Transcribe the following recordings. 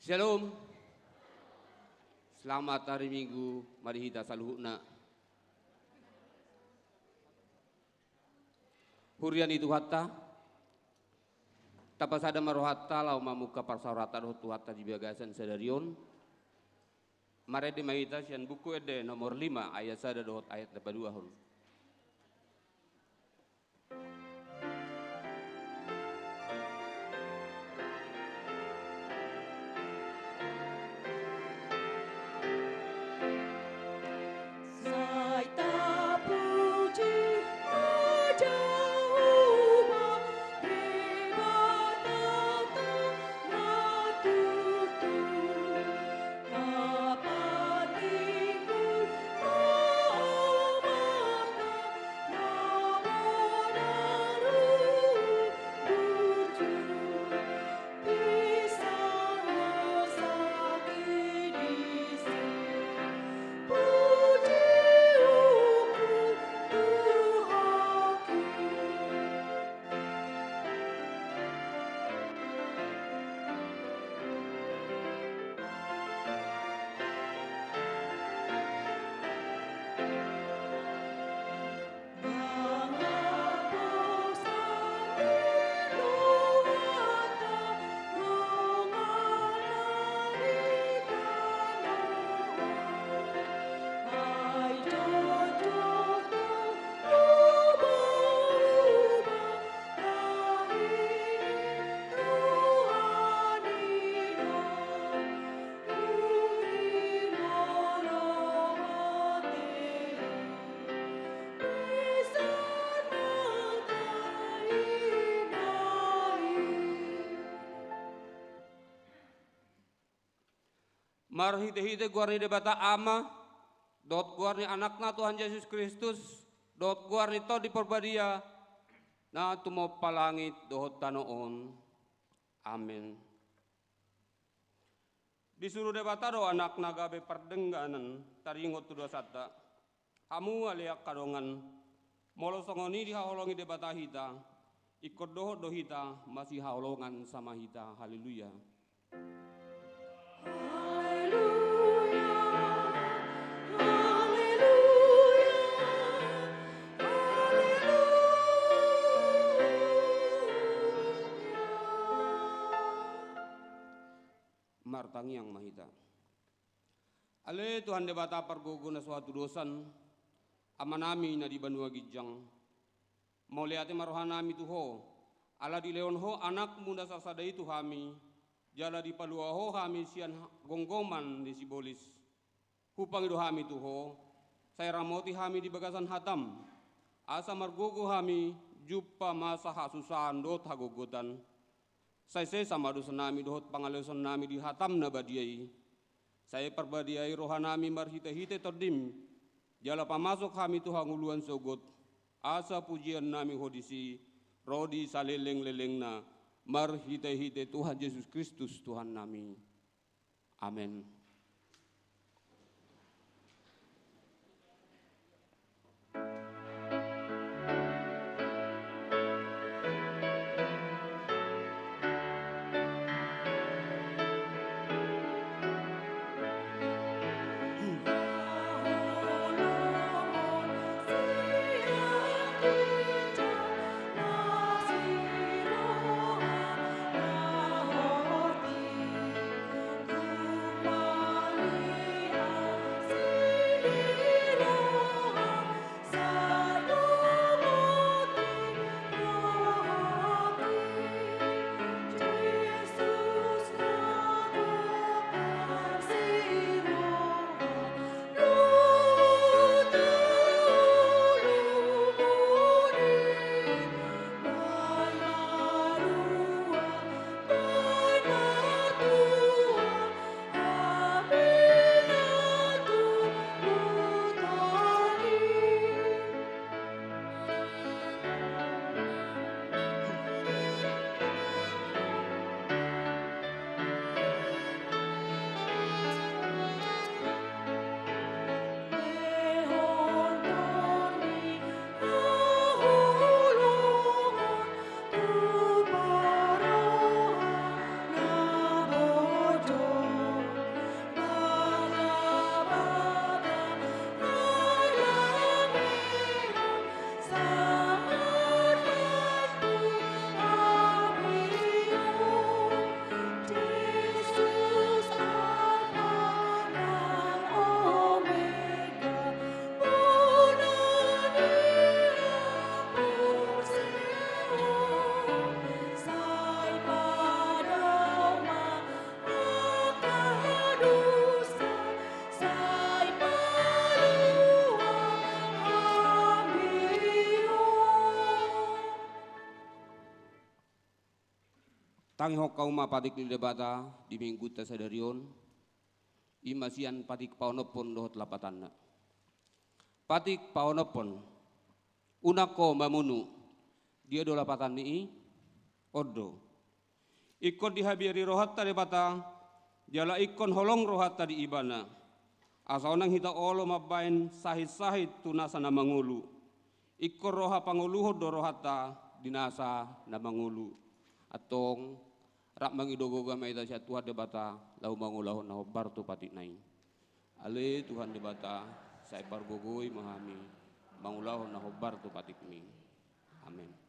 Shalom. Selamat hari Minggu, mari kita saluhna. Hurian itu hatta, tapasada marohatta lau mamuka parsaurata rotu hatta jibagasan sadarion. Mare di maita sian buku ede nomor 5 ayat sada dohot ayat 2 huruf. Marhite-hite guarni debata ama, dot guarni anakna Tuhan Yesus Kristus, dot guarni to di perbadia, na tumo palangit dohot tanoon. Amin. Disuruh debata do anak nagabe perdengganan, taringot tu dosata. Amu aliak kadongan, molo songoni dihaolongi debata hita, ikut dohot dohita masih haolongan sama hita. Haleluya. Martangi yang mahita. Ale Tuhan debata pergogo na suatu dosan amanami na di banua gijang. Mau lihat marohanami tuho. Ala di leon ho anak muda sasada itu hami. Jala di palua ho hami sian gonggoman di sibolis. Hupang itu hami tuho. Saya ramoti hami di bagasan hatam. Asa margogo hami jupa masa hasusan dot hagogotan. Saya sama dosen nami dohot pangalesan nami di hatam na badiai. Saya perbadiai rohanami marhite-hite terdim. Jala pamasok kami tuha nguluan sogot. Asa pujian nami hodisi. Rodi saleleng-leleng na. Marhite-hite Tuhan Yesus Kristus Tuhan nami. Amin. Tangi hokau ma patik li debata di minggu tasadarion imasian patik paonopon dohot lapatanna. Patik paonopon unako mamunu dia do lapatan ni odo. Ikon dihabiari rohatta debata jala ikon holong rohatta di ibana. Asaunang hita olo mabain sahit-sahit tunasa na mangulu. Ikon roha panguluho do rohatta dinasa na mangulu. Atong rak mangidogo gamay ita siya Tuhan debata lau mangulahon na hobar tu patik nai. Ale Tuhan debata sa ipargogoy mahami mangulahon na hobar tu patik mi. Amin.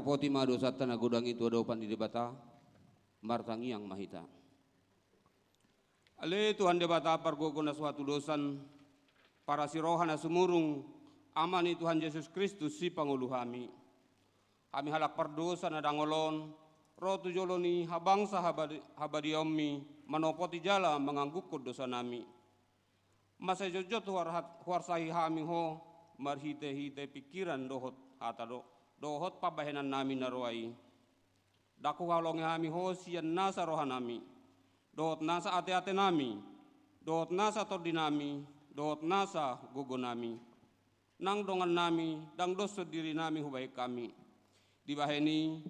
topoti dosa tanah godang itu ada opan di debata martangi yang mahita. Ale Tuhan debata pargogo na suatu dosan para sirohan na sumurung amani Tuhan Yesus Kristus si pangulu kami. Kami halak perdosa na dangolon rotu joloni habangsa habadi ommi manopoti jala menganggukku dosa nami. Masa jojot huar sahi hami ho marhite-hite pikiran dohot hata dohot pabahenan nami naruai. Daku halongi hami ho sian nasa rohan nami. Dohot nasa ate-ate nami. Dohot nasa tordi nami. Dohot nasa gugo nami. Nang dongan nami dang dosa diri nami hubai kami. Dibaheni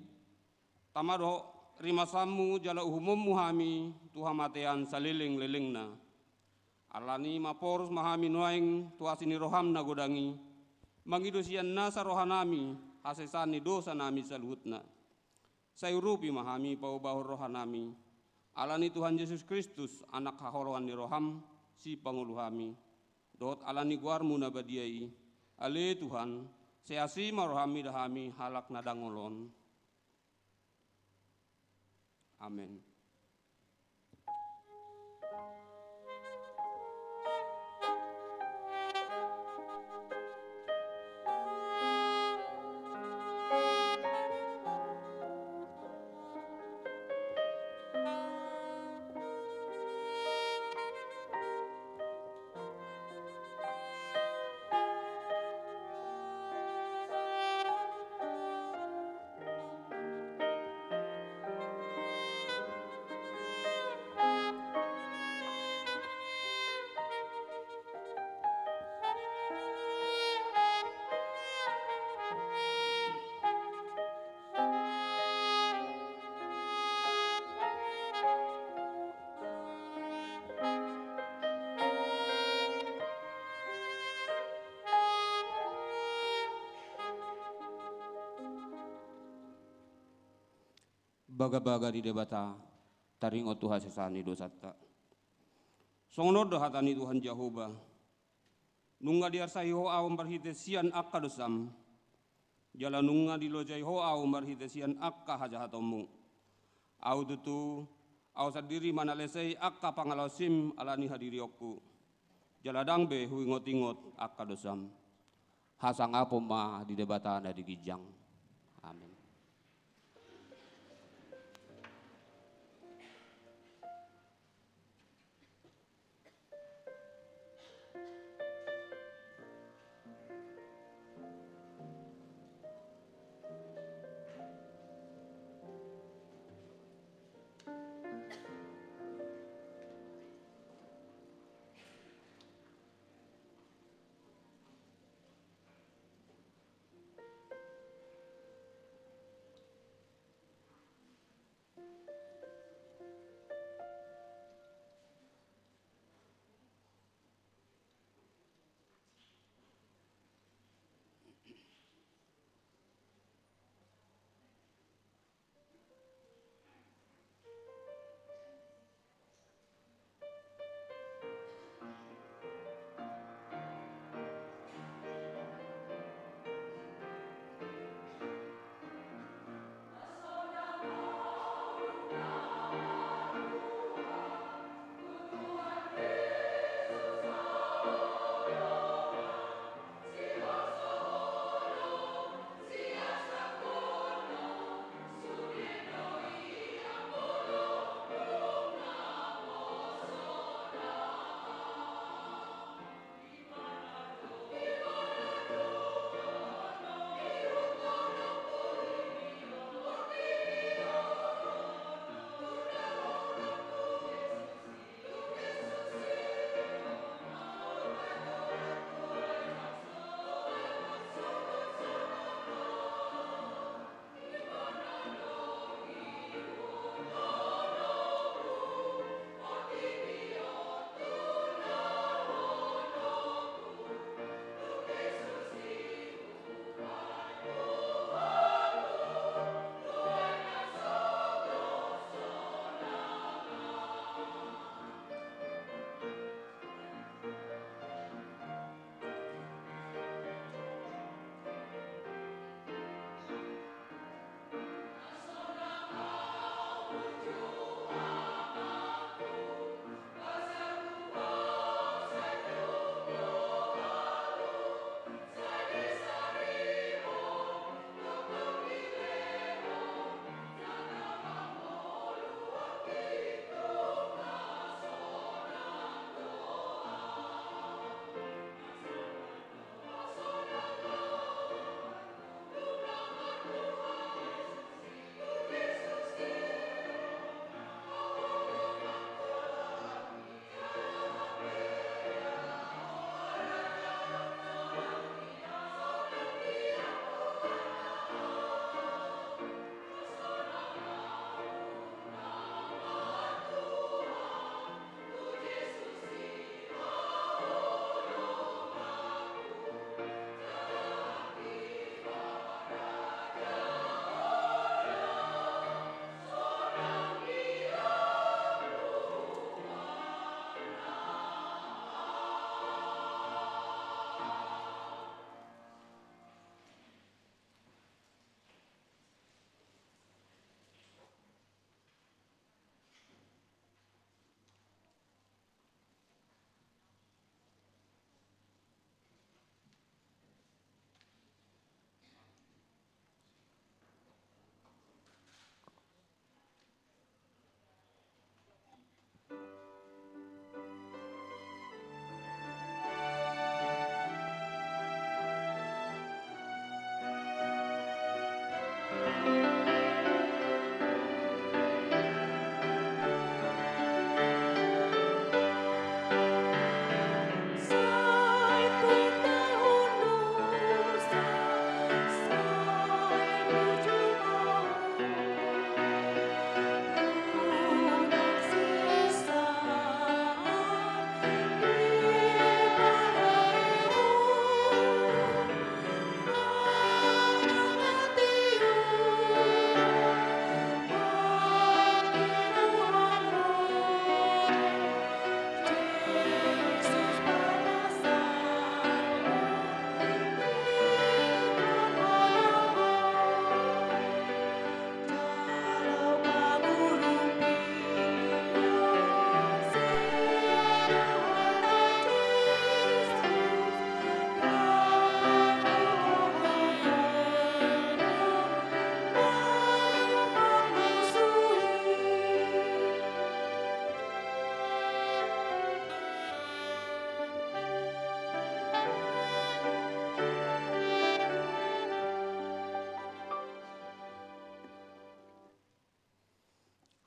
tamado rimasamu jala uhumummu hami tuhamatean saliling-liling na. Alani maporus mahami nuaing tuasini roham na godangi. Mangidosian nasa rohanami asesani dosa nami saluhutna. Sayurupi mahami paubahur rohanami. Alani Tuhan Yesus Kristus anak haholohan ni roham si panguluhami. Dot alani guarmu nabadiai. Ale Tuhan seasi marohami dahami halak nadangolon. Amin. Baga-baga di debata taringo Tuhan sesani dosata. Songonor hatani Tuhan Jehovah. Nunga diarsai ho awam barhite sian akka dosam. Jala nunga dilojai ho awam barhite sian akka hajahatomu. Au tutu au sadiri manalesei akka pangalosim alani hadirioku. Jala dangbe huingot-ingot akka dosam. Hasang apa ma di debata na di gijang. Amin.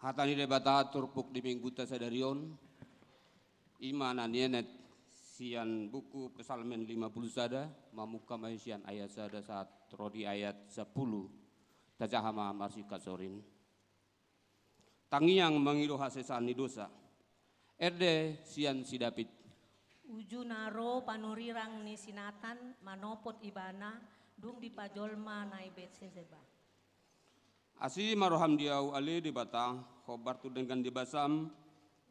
Hatani debata turpuk di minggu tasadarion. Imana nienet sian buku Pesalmen 50 sada. Mamuka maisian ayat sada saat rodi ayat 10. Tajahama marsi kasorin. Tangiang mengiru hasesani dosa. Erde sian si David. Uju naro panurirang ni sinatan manopot ibana dung di pajolma nai Betseba. Asi maroham diau ale di batang khobar tu dengan di basam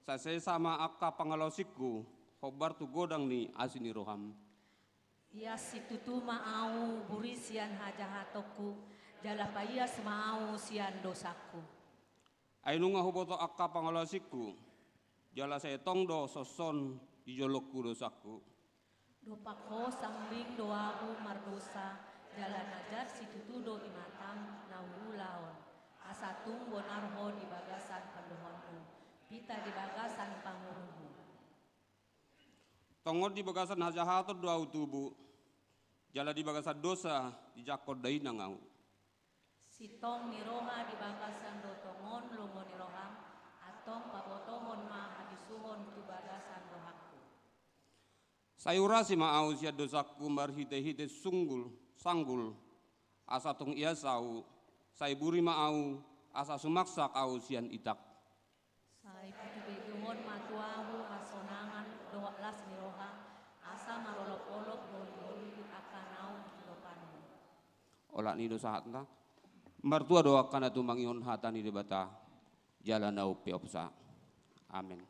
saya sama akka pangalosiku khobar tu godang ni asini roham. Ia situtu maau buri sian hajahatoku jalapa ia semau sian dosaku. Ainunga huboto akka pangalosiku jala saya tongdo soson ijolokku dosaku. Dopako sambing doabu mardosa jalan ajar situtu do imatam nauru laon. Asatung bonarho di bagasan pandohonmu. Pita di bagasan pangurumu. Tongod di bagasan hajahatot doa tubuh. Jala di bagasan dosa di jakod dai nangau. Sitong niroha di bagasan dotongon longo niroham. Atong pabotongon ma hadisuhon tu bagasan dohaku. Sayura si maau sia dosaku marhite-hite sanggul. Asatung ia sau. Sai buri maau asa sumaksa kau sian itak. Sai putu bejuhon matuahu asonangan doa las niroha asa marolok-olok doli akanau kilopanmu. Olak ni dosa hatna. Mertua doakan atu mangion hatani debata jalan au peopsa. Amin.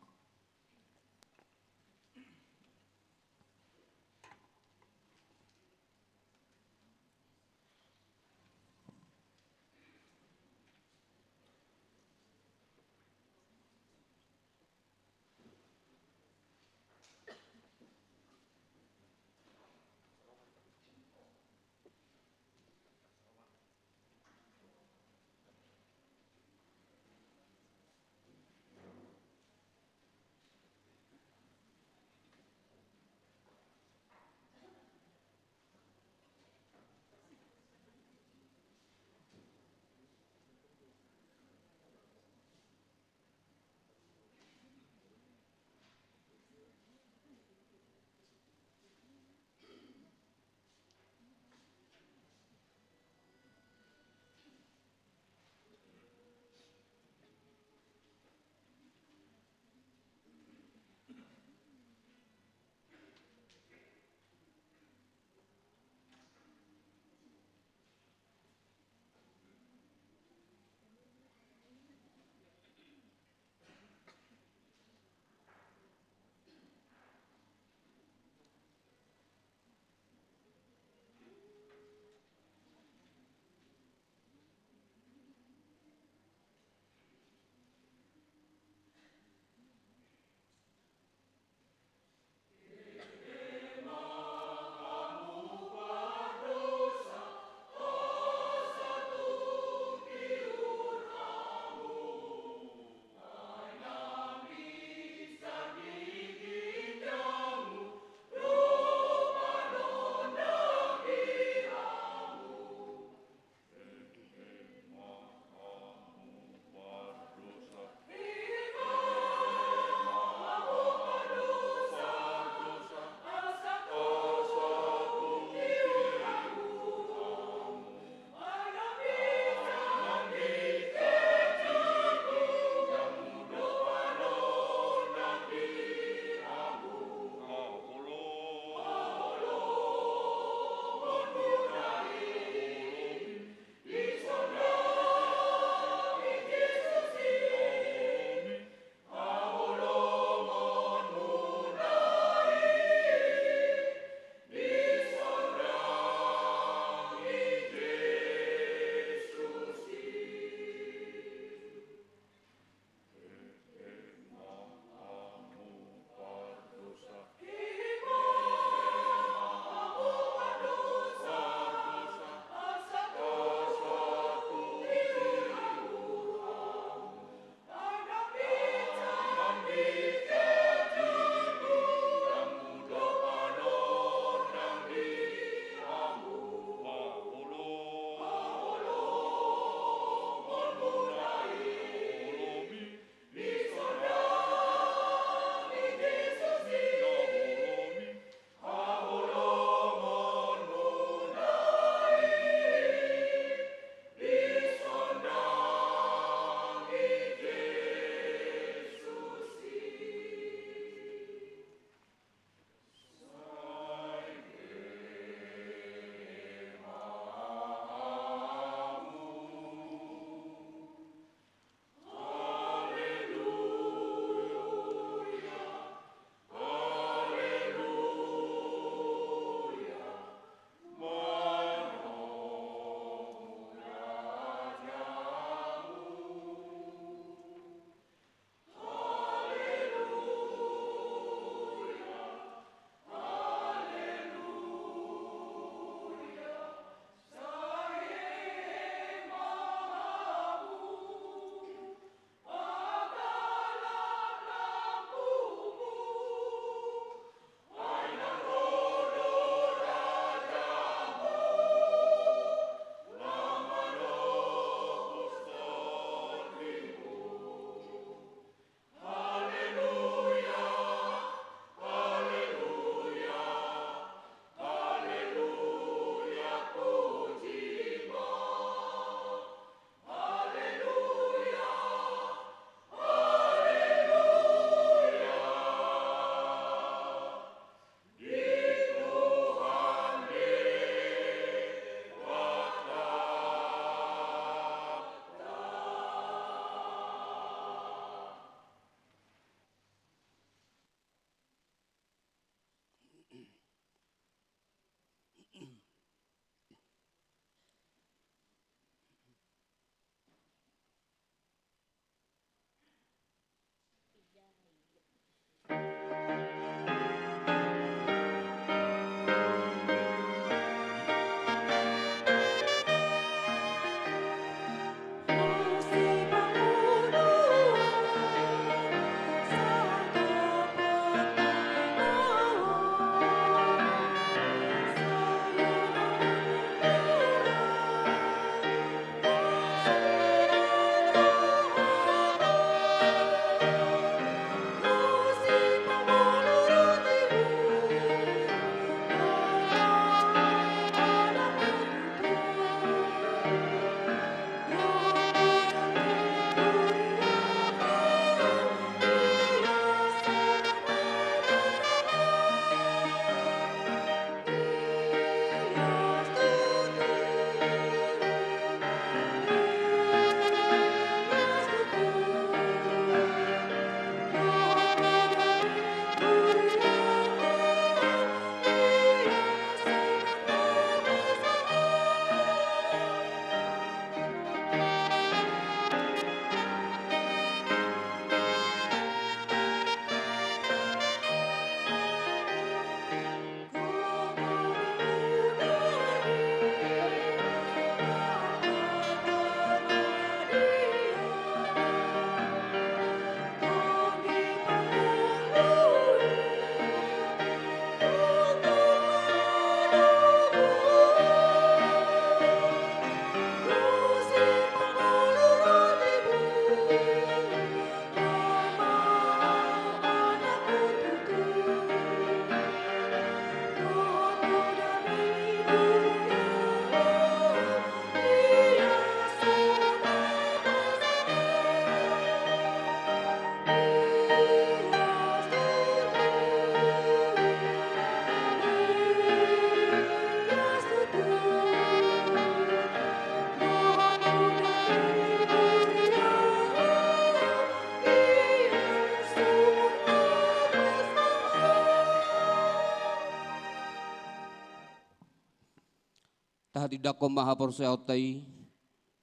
tidak ko maha porseaw tay,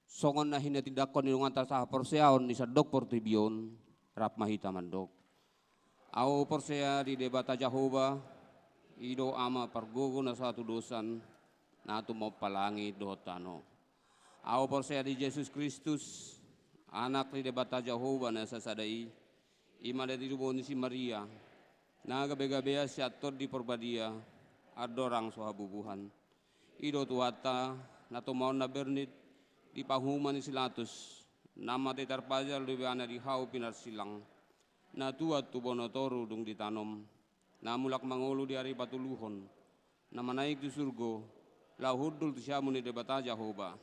songon na hina tidak ko nilungan ta sa porseaw ni sa dok portibion, rap mahita mandok. Au porsea di debata Jehova, ido ama pargogo na suatu dosan, na tumaw palangi dohotano. Au porsea di Yesus Kristus, anak di debata Jehova na sasadai, ima dari ruboni si Maria, na gabe-gabea si ator di porbadia, adorang sohabubuhan. Ido tuata na tumaw na bernit di pahuman ni silatus, nama te tarpajar luwe ana di hau pinar silang, na tuat tu bonotoru dung ditanom, na mulak mangulu di hari patuluhon, na manaik di surgo, lahudul tu syamu ni debata Jehova,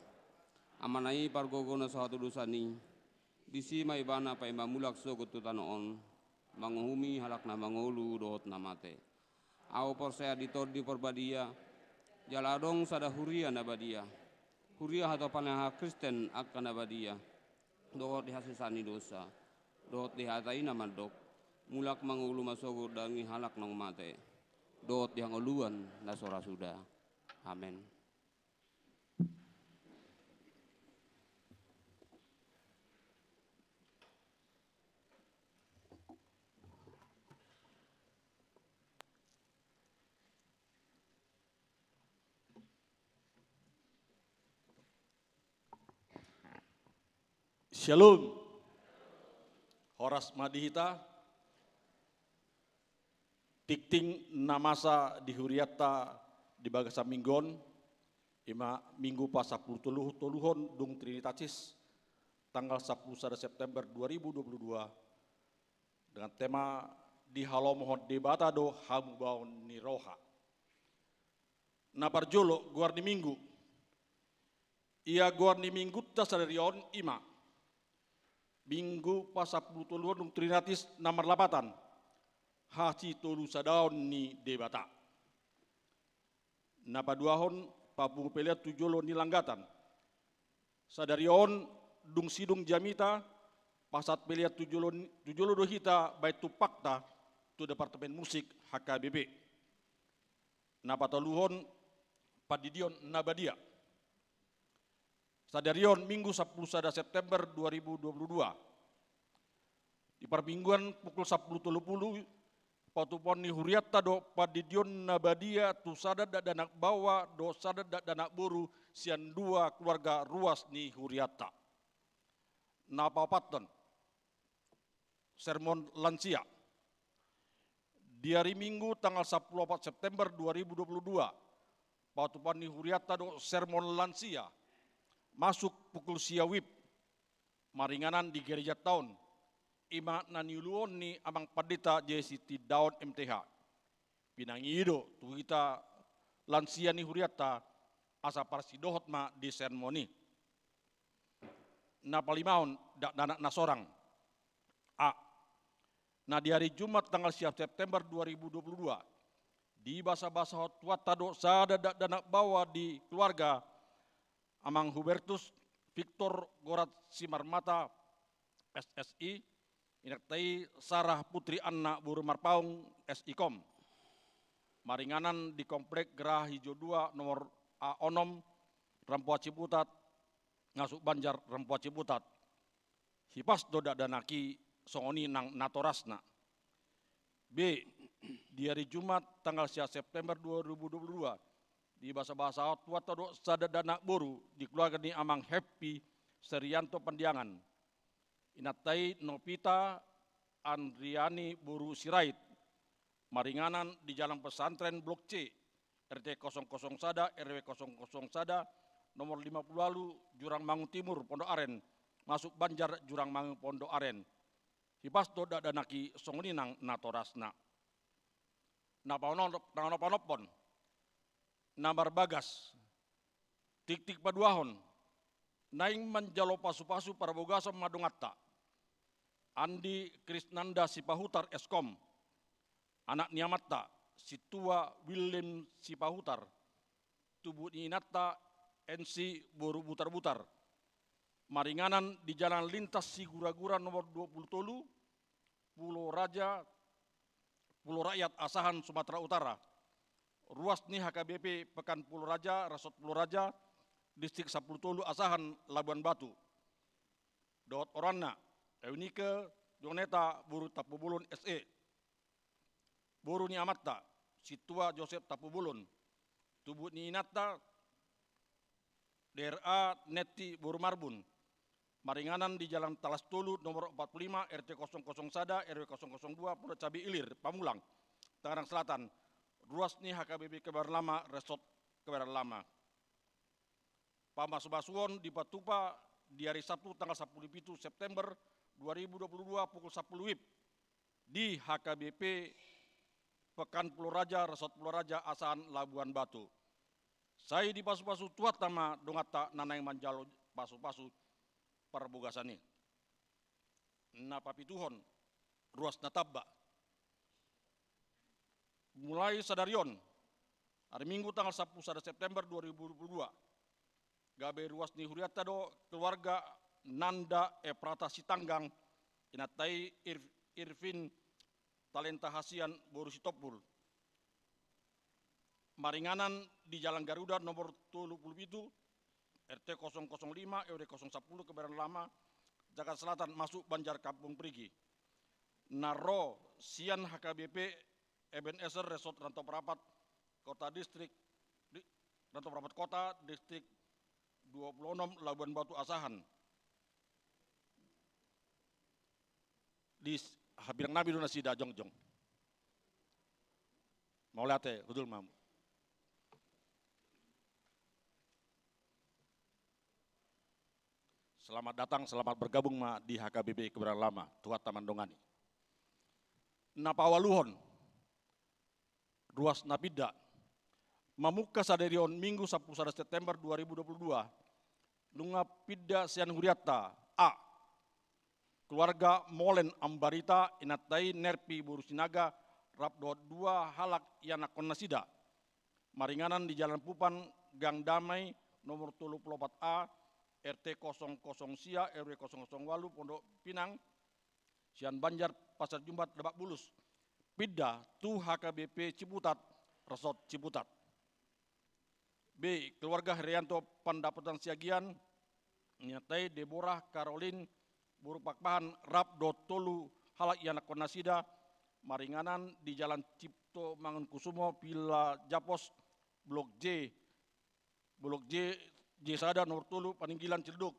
amanai pargogo na suatu dosani, di sima ibana pa ima mulak sogot tu tanoon, manguhumi halak na mangulu dohot na mate. Au porsea ditor di porbadia, jaladong sada huria na badia, huria atau panaha Kristen akan na badia, dohot dihasisani dosa, dohot dihatai na mandok, mulak mangulu masogo dangi halak nang mate, dohot dihangoluan na sora sudah. Amin. Shalom. Horas madihita. Tikting namasa di huriata di bagasa minggon. Ima minggu pas 10 toluhon dung Trinitatis. Tanggal 10 September 2022. Dengan tema di halomohon debata do hamubaon ni roha. Na parjolo guar di minggu. Ia guar di minggu tasadarion ima. Minggu pas 10 toluhon dung Trinatis nomor 8. Haci tolu sadaon ni debata. Napa duahon papung peliat tujolo ni langgatan. Sadarion dung sidung jamita pasat peliat tujolo dohita baik tu pakta tu departemen musik HKBP. Napa taluhon padidion nabadia. Sadarion minggu 10 September 2022. Di permingguan pukul 10.30 patupon ni huriata do padidion nabadia tu sadad danak bawa do sadad danak buru sian dua keluarga ruas ni huriata. Napa paton sermon lansia. Di hari Minggu tanggal 14 September 2022 patupon ni huriata do sermon lansia. Masuk pukul siawip maringanan di gereja tahun ima naniuluon ni amang padita JCT Daun MTH pinangido tu kita lansia ni huriata asa parsidohot ma di sermoni na palimaon danak nasorang a na di hari Jumat tanggal siap September 2022 di basa-basa hotwata do sada danak bawa di keluarga amang Hubertus Victor Gorat Simarmata SSI inaktai Sarah Putri Anna Buru Marpaung SIKOM maringanan di komplek Gerah Hijau 2 nomor A6 Rampua Ciputat ngasuk Banjar Rampua Ciputat hipas doda danaki songoni nang natorasna. B di hari Jumat tanggal 1 September 2022 di bahasa-bahasa tua todo sada danak boru di keluarga ni amang Happy Serianto Pandiangan inatai Nopita Andriani Buru Sirait maringanan di jalan pesantren Blok C RT 00 Sada RW 00 Sada nomor 50 lalu Jurang Mangu Timur Pondok Aren masuk Banjar Jurang Mangu Pondok Aren hipas doda danaki songoninang natorasna napanopon nambar bagas tik-tik paduahon naing manjalo pasu-pasu para bogasa madongatta Andi Krisnanda Sipahutar Eskom anak niamatta situa Willem Sipahutar tubuh inatta NC Boru Butar-Butar maringanan di jalan lintas Sigura-Gura nomor 20 Tolu Pulau Rakyat Asahan Sumatera Utara ruas ni HKBP Pekan Pulau Raja, Rasot Pulau Raja, Distrik 10 Tolu Asahan Labuan Batu. Dot Orana, Eunike, Joneta, Buru Tapubulun SE. Buru ni Amatta, Situa Joseph Tapubulun. Tubuh ni Inata, DRA Neti Buru Marbun. Maringanan di Jalan Talas Tolu nomor 45 RT 00 Sada RW 002 Pulau Cabai Ilir Pamulang Tangerang Selatan. Ruas ni HKBP Kebayoran Lama Resort Kebayoran Lama. Pamas-basuon di Patupa di hari Sabtu tanggal 10 September 2022 pukul 10 WIB di HKBP Pekan Pulau Raja Resort Pulau Raja Asahan Labuan Batu. Saya di pasu-pasu tuat tama dongata nanai manjalo pasu-pasu perbugasani. Napapituhon ruas natabba. Mulai sadarion hari Minggu tanggal 1 September 2022. Gabe ruas ni huriata do keluarga Nanda Prata Sitanggang inatai Irvin Talenta Hasian Boru Sitopul. Maringanan di Jalan Garuda nomor 77 RT 005 RW 010 Kebayoran Lama Jakarta Selatan masuk Banjar Kampung Perigi. Naro Sian HKBP Ebenezer Resort Rantau Perapat Kota Distrik Rantau Perapat Kota Distrik 26 Labuan Batu Asahan. Di habirang nabi duna sida jongjong. Mau lihat betul mamu. Selamat datang, selamat bergabung di HKBP Kebayoran Lama, Tuat Taman Dongani. Napawaluhon, ruas napida, mamuka saderion Minggu 10 September 2022, lunga pida sian huriata, A. Keluarga Molen Ambarita, inatai Nerpi Burusinaga, Rapdo 2 Halak Yanakon Nasida, Maringanan di Jalan Pupan, Gang Damai, nomor 34A, RT 00 Sia, RW 008 Pondok Pinang, Sian Banjar, Pasar Jumbat, Lebak Bulus. Pida tu HKBP Ciputat, Resort Ciputat. B. Keluarga Herianto Pendapatan Siagian, nyatai Deborah Caroline Burupakpahan, Rapdo Tolu Halak Yanakon Nasida, Maringanan di Jalan Cipto Mangunkusumo, Villa Japos, Blok J, Jesada nomor Tulu Paninggilan Ciledug,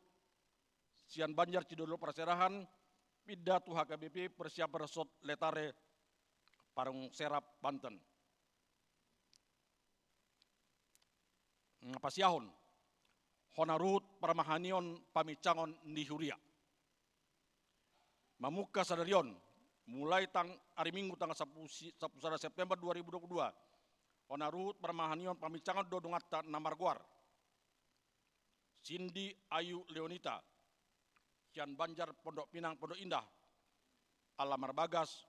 Sian Banjar Cidolo Perserahan, Pida tu HKBP Persiapan Resort Letare Parung Serap Banten. Ngapasiahon, Honarut Paramahanion Pamicangon di Huria. Mamuka sadarion, mulai hari Minggu tanggal 10 September 2022, Honarut Paramahanion Pamicangon Dodongata Namarguar. Cindy Ayu Leonita, Sian Banjar Pondok Pinang Pondok Indah, Alamar Bagas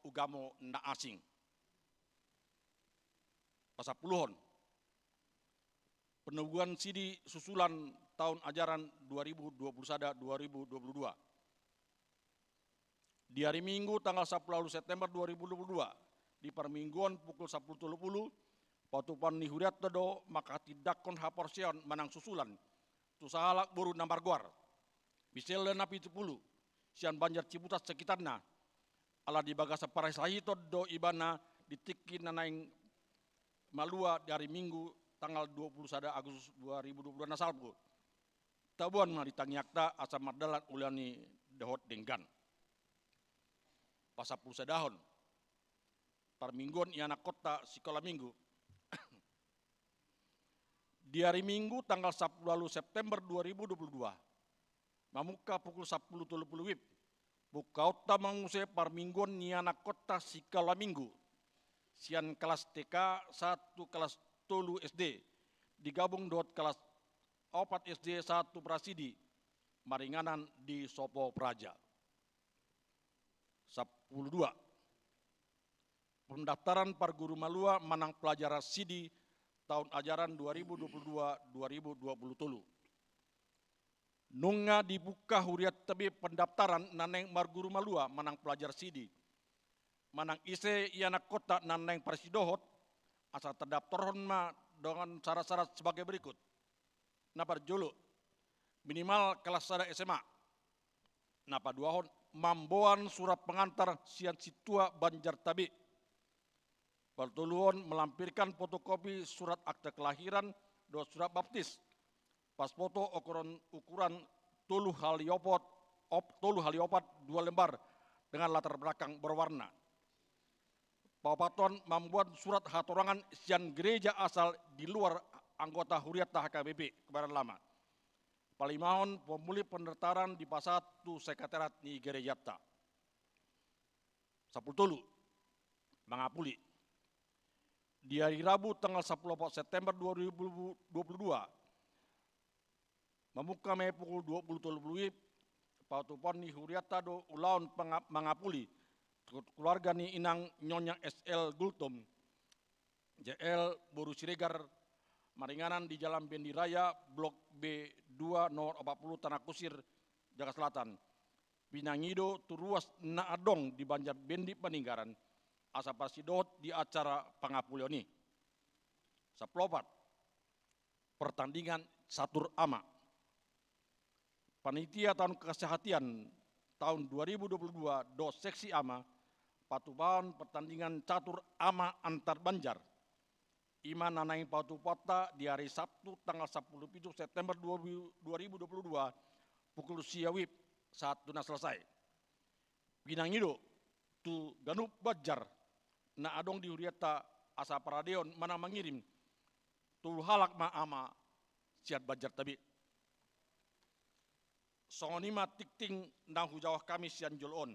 Ugamo Na Asing. Pasapuluhon, peneguhan Sidi susulan tahun ajaran 2021-2022. Di hari Minggu tanggal 10 September 2022, di permingguan pukul 10.30, Patupan Nihuriat Dodo maka tidakon haporsion manang susulan. Tusahalak Buru Nambarguar, Bisel Napi 10, Sian Banjar Ciputat sekitarnya, ala di bagasa parai sahito do ibana ditikin nanaing malua dari Minggu tanggal 21 Agustus 2022 nasalpu. Tabuan mah ditangiakta asam mardalan ulani dehot denggan. Pasapul sedahon, permingguan iana kota sekolah minggu. Di hari Minggu tanggal 10 September 2022, mamuka pukul 10.30 WIB, bukauta manguse parmingguan niana kota sikala minggu, sian kelas TK 1 kelas tolu SD, digabung dot kelas 4 SD 1 Prasidi, Maringanan di Sopo Praja. 12. Pendaftaran Parguru Malua Manang Pelajar Sidi tahun ajaran 2022-2020 tulu. Nunga dibuka huriat tebe pendaftaran naneng Marguru Malua Manang Pelajar Sidi. Manang ise iana kota naneng Persidohot asal terdaftar ma dengan syarat-syarat sebagai berikut. na parjulu minimal kelas sada SMA. Na paduahon mamboan surat pengantar sian situa Banjar Tabi. Pertuluan melampirkan fotokopi surat akta kelahiran do surat baptis. Pas foto ukuran tulu haliopat 2 lembar dengan latar belakang berwarna. Papaton membuat surat hatorangan sian gereja asal di luar anggota huriat HKBP Kebaran Lama. Palimahon pemulih pendaftaran di pasatu sekretariat ni gerejata. Sapultulu mangapuli. Di hari Rabu tanggal 10 September 2022 membuka pukul 20.30 pautupon ni huriata do ulaun mangapuli keluarga ni inang Nyonya SL Gultom JL Boru Siregar Maringanan di Jalan Bendi Raya Blok B2 nomor 40 Tanah Kusir Jakarta Selatan. Pinangido turuas na adong di Banjar Bendi Peninggaran asa pasidot di acara pangapulioni. Saplopat pertandingan catur ama. Panitia tahun kesehatan tahun 2022 do seksi ama patuban pertandingan catur ama antar Banjar. Iman nanai patupata di hari Sabtu tanggal 10 September 2022 pukul siawip saat tuna selesai. Pinangido tu ganup Banjar na adong di huriata asa paradeon mana mengirim tu halak ma ama siat Banjar Tabi. Songonima tikting nang hujawah kami sian jolon.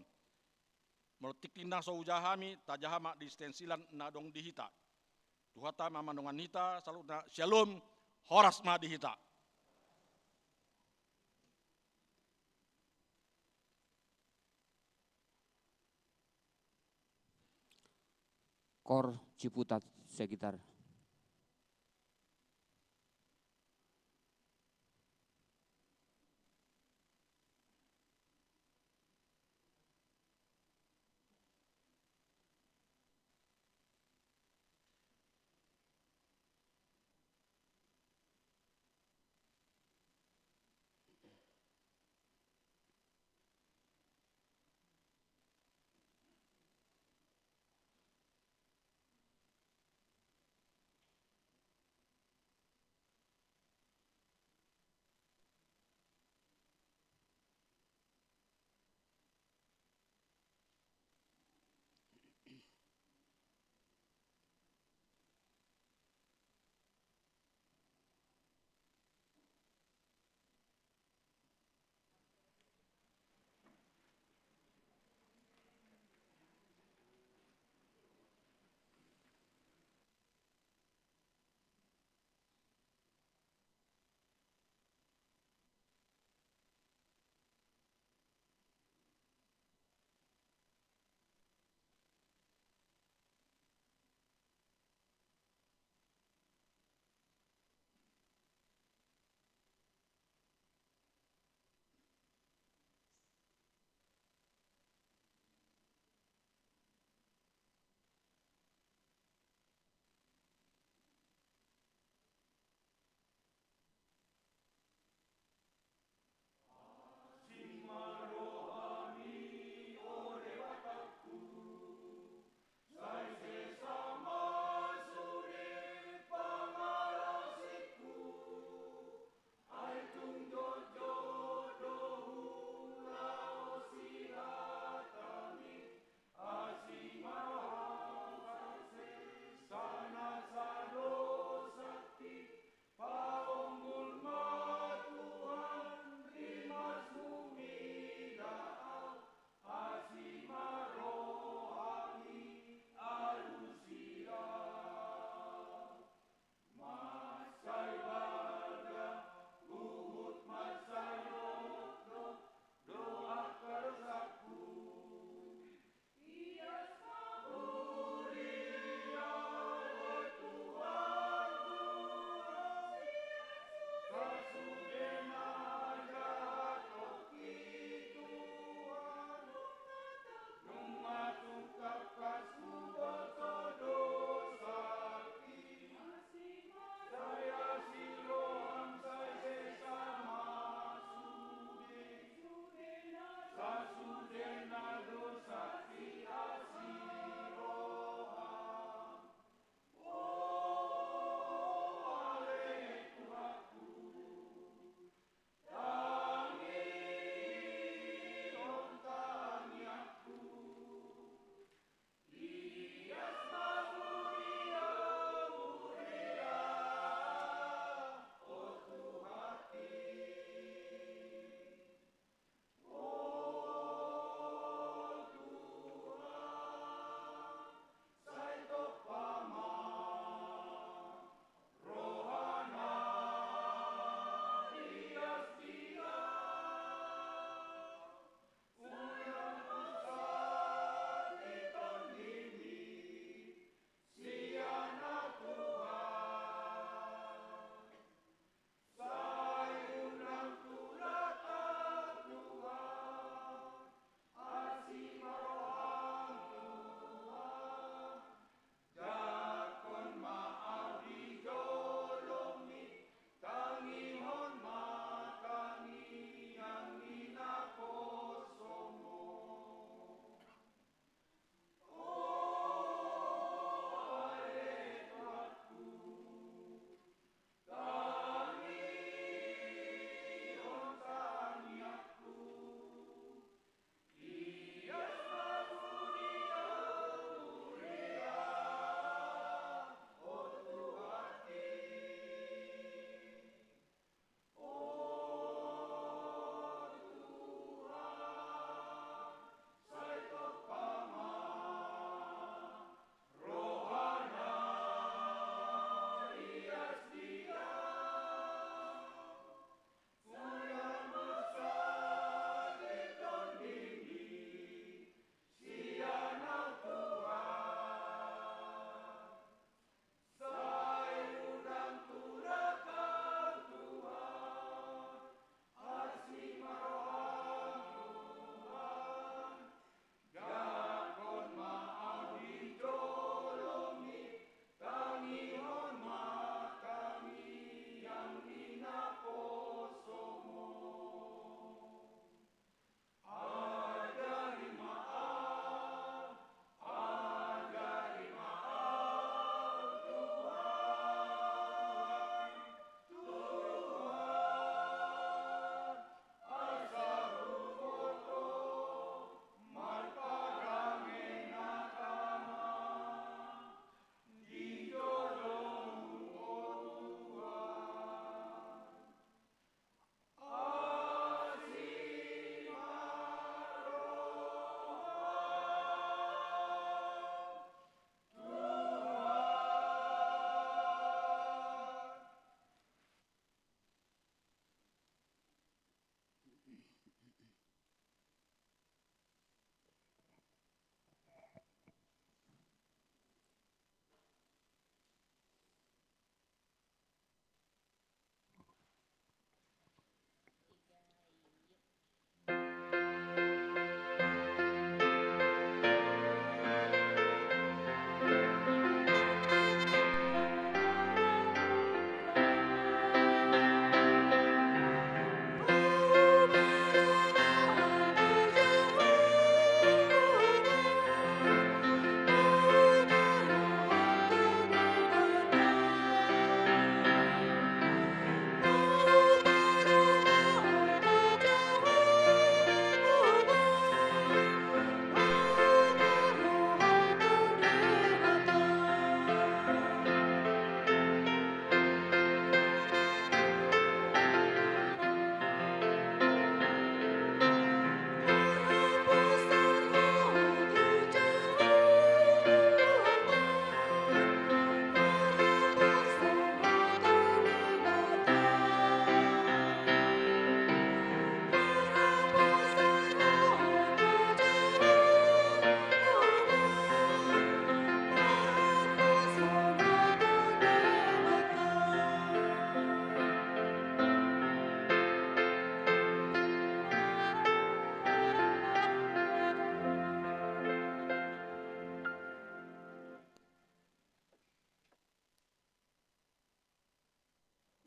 Menurut tikting nang sahujahami tajahama di stensilan na adong di hita. Tuhata mamandongan hita salutna shalom horas ma di hita. Kor Ciputat sekitar.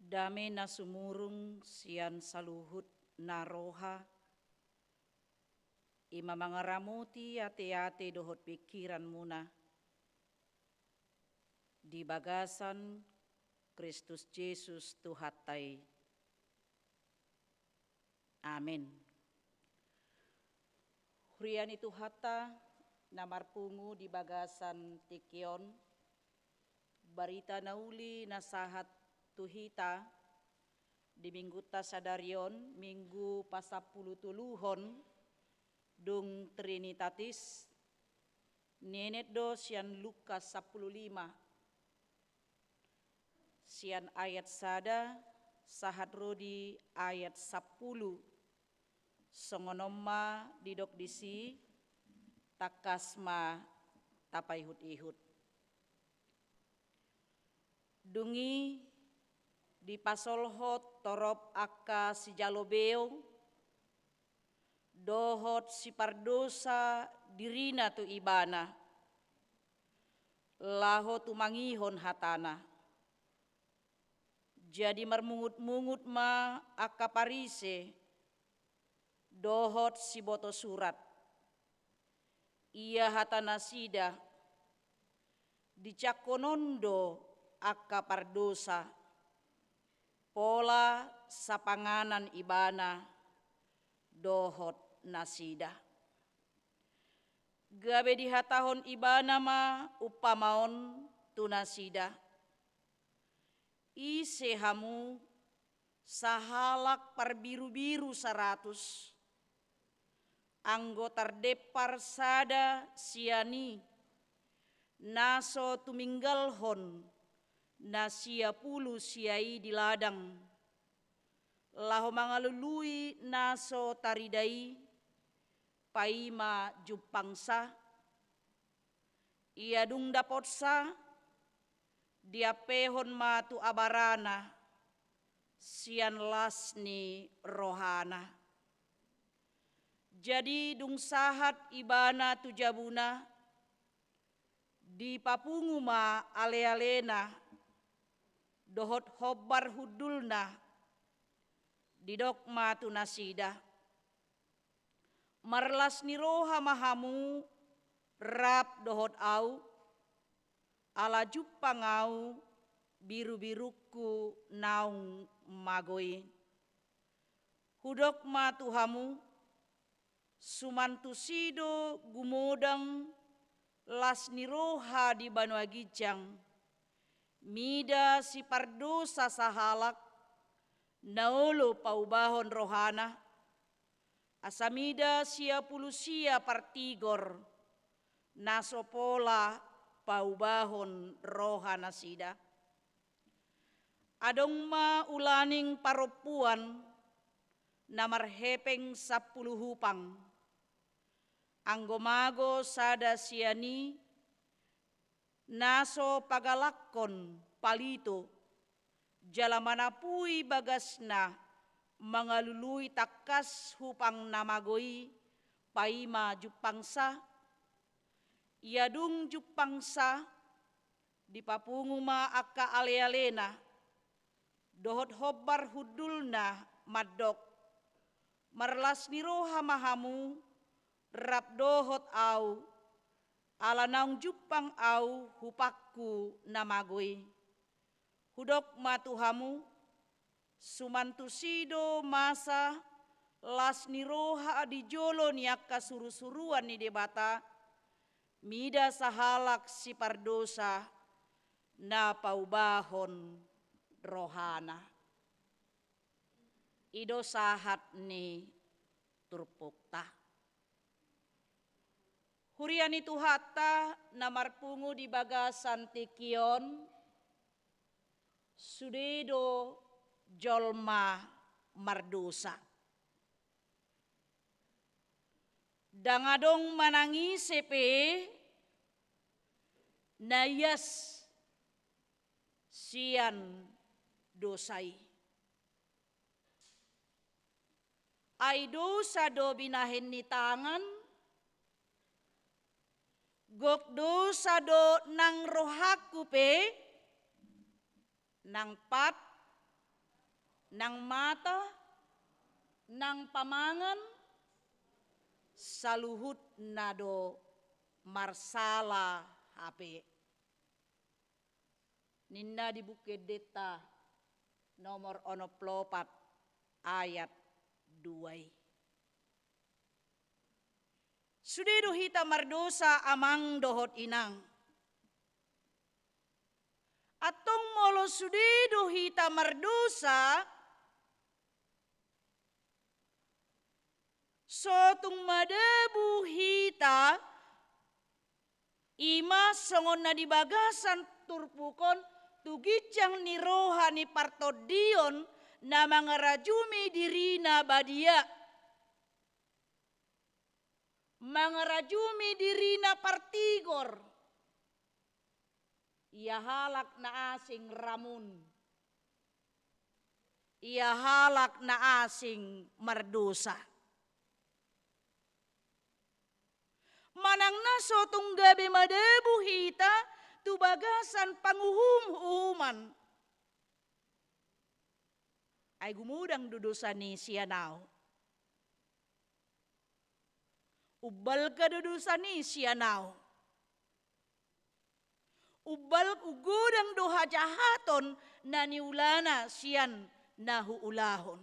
dame na sumurung sian saluhut naroha, ima mangaramuti ate-ate dohot pikiran muna, di bagasan Kristus Yesus Tuhatai. Amin. Hurian itu hata namarpungu di bagasan tikion, barita nauli nasahat tuhita di minggu tasadarion, minggu pasapuluh tuluhon, dung Trinitatis, nenet do sian Lukas 15, sian ayat sada, sahat rodi ayat 10, songonomma didok disi, takasma tapaihut-ihut. Dungi di pasolhot torop akka si jalobeo, dohot si pardosa dirina tu ibana, laho tu mangihon hatana. Jadi marmungut-mungut ma akka parise, dohot si boto surat. Ia hatana sida, dicakonondo akka pardosa, pola sapanganan ibana, dohot nasida. Gabe dihatahon ibana ma upamaon tu nasida. Ise hamu sahalak parbiru-biru 100, anggota depar sada siani, naso tuminggalhon nasia pulu siai di ladang, laho mangalului naso taridai, paima jupangsa, ia dung dapotsa, dia pehon matu abarana, sian lasni rohana. Jadi dung sahat ibana tu jabuna, di papungu ma ale-alena, dohot hobar hudulna, didok matu nasida. Marlas ni roha mahamu, rap dohot au, ala jupang au, biru-biruku naung magoi. Hudok matu hamu, sumantu sido gumodang, las ni roha di Banua Gijang, mida si pardosa sahalak, naolo paubahon rohana, asamida sia pulusia partigor, nasopola paubahon rohana sida. Adong ma ulaning paropuan, namarhepeng 10 hupang, anggomago sada siani, naso pagalakon palito, jalamanapui bagasna, mangalului takas hupang namagoi, paima jupangsa, iadung jupangsa, di papunguma akka ale-alena, dohot hobar hudulna madok, marlas niroha mahamu, rap dohot au, ala naung jupang au hupakku namagoi. Hudok matuhamu, sumantu sido masa, las niroha di jolo niaka suru-suruan ni debata, mida sahalak si pardosa, na paubahon rohana. Ido sahat ni turpukta. Hurian itu hata namarpungu di bagasan tikion, sudedo jolma mardosa. Dangadong manangise pe, nayas sian dosai. Ay dosa do binahin ni tangan, gok dosa do nang rohaku pe, nang pat nang mata, nang pamangan, saluhut nado marsala HP. Ninna di Bukit Deta nomor 24 ayat 2. Sudido hita mardosa amang dohot inang. Atong molo sudido hita mardosa, sotung madebu hita, ima songon na dibagasan turpukon, tugijang ni rohani partodion, na mangarajumi dirina badia. Mangarajumi dirina partigor. Ia halak na asing ramun. Ia halak na asing mardosa. Manang naso tunggabe madebu hita, tubagasan panguhum-uhuman. Ay gumudang dudusa ni sianaw. Ubal ka dudusa ni sianaw. Ubal ugudang doha jahaton na niulana siyan nahuulahon.